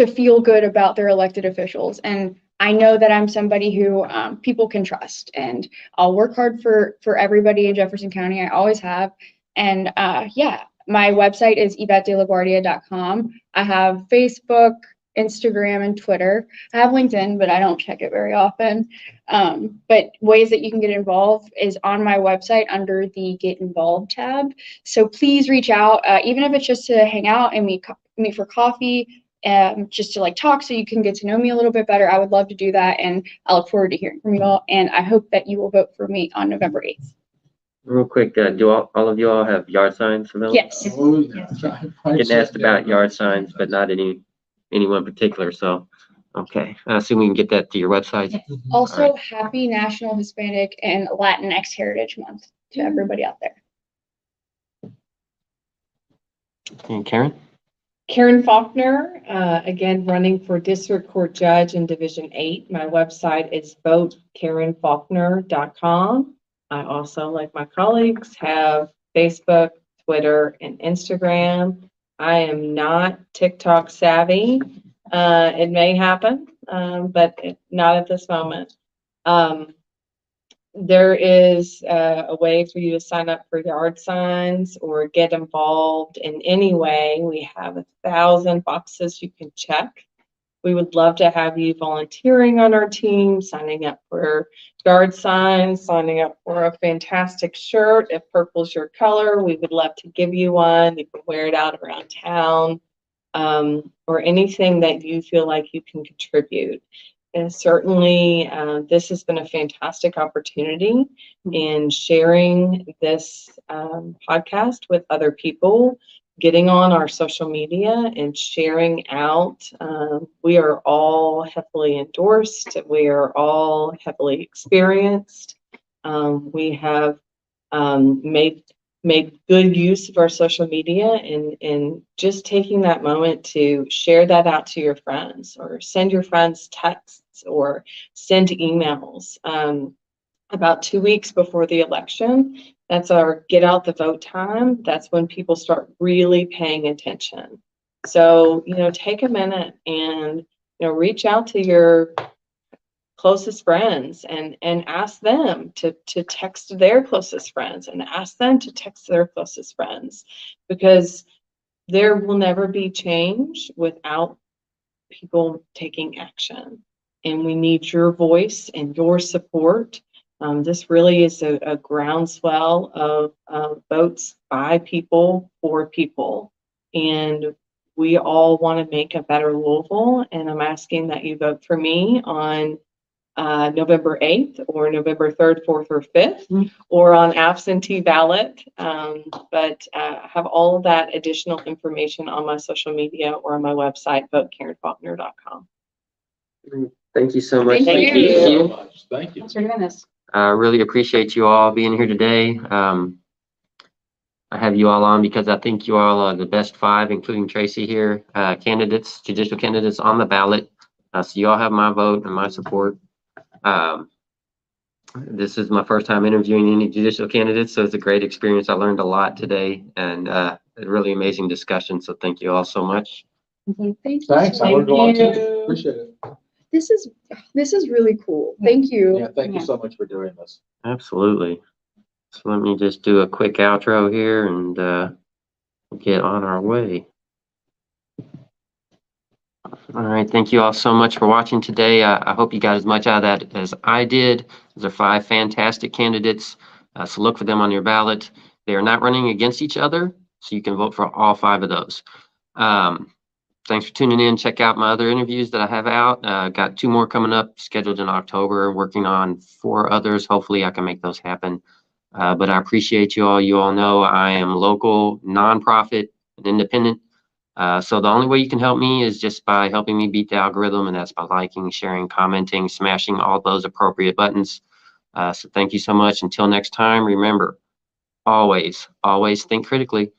feel good about their elected officials. And I know that I'm somebody who people can trust. And I'll work hard for everybody in Jefferson County. I always have. And yeah, my website is YvetteDeLaGuardia.com. I have Facebook, Instagram, and Twitter. I have LinkedIn, but I don't check it very often. But ways that you can get involved is on my website under the Get Involved tab. So please reach out, even if it's just to hang out and meet for coffee, just to like talk so you can get to know me a little bit better. I would love to do that, and I look forward to hearing from you all. And I hope that you will vote for me on November 8th. Real quick, do all of you all have yard signs available? Yes. Oh, yeah. Getting asked about yard signs, but not anyone particular. So, okay, I assume we can get that to your website. Also, All happy National Hispanic and Latinx Heritage Month to everybody out there. And Karen? Karen Faulkner, again, running for District Court Judge in Division 8. My website is votekarenfaulkner.com. I also, like my colleagues, have Facebook, Twitter, and Instagram. I am not TikTok savvy. It may happen, but not at this moment. There is a way for you to sign up for yard signs or get involved in any way. We have 1,000 boxes you can check. We would love to have you volunteering on our team, signing up for yard signs, signing up for a fantastic shirt. If purple's your color, we would love to give you one. You can wear it out around town, or anything that you feel like you can contribute. And certainly, this has been a fantastic opportunity in sharing this podcast with other people, getting on our social media and sharing out. We are all heavily endorsed. We are all heavily experienced. We have made good use of our social media, and just taking that moment to share that out to your friends, or send your friends texts, or send emails. About 2 weeks before the election, that's our get out the vote time. That's when people start really paying attention. So, take a minute and, reach out to your closest friends and ask them to text their closest friends, and ask them to text their closest friends, because there will never be change without people taking action. And we need your voice and your support. This really is a groundswell of votes by people for people. And we all want to make a better Louisville. And I'm asking that you vote for me on November 8th or November 3rd, 4th, or 5th, or on absentee ballot. But have all of that additional information on my social media or on my website, votekarenfaulkner.com. Thank you so much. Thank you. so much. Thank you. Thanks for doing this. I really appreciate you all being here today. I have you all on because I think you all are the best 5, including Tracy here, candidates, judicial candidates on the ballot. So you all have my vote and my support. This is my first time interviewing any judicial candidates, so it's a great experience. I learned a lot today, and a really amazing discussion. So thank you all so much. Thank you. Thanks. I learned a lot Thank too. you. Appreciate it. This is really cool. Thank you. Yeah, thank you so much for doing this. Absolutely. So let me just do a quick outro here and get on our way. All right, thank you all so much for watching today. I hope you got as much out of that as I did. Those are 5 fantastic candidates, so look for them on your ballot. They are not running against each other, so you can vote for all 5 of those. Thanks for tuning in. Check out my other interviews that I have out. Got 2 more coming up scheduled in October, working on 4 others. Hopefully I can make those happen. But I appreciate you all. You all know I am local, nonprofit, and independent. So the only way you can help me is just by helping me beat the algorithm, and that's by liking, sharing, commenting, smashing all those appropriate buttons. So thank you so much. Until next time, remember, always think critically.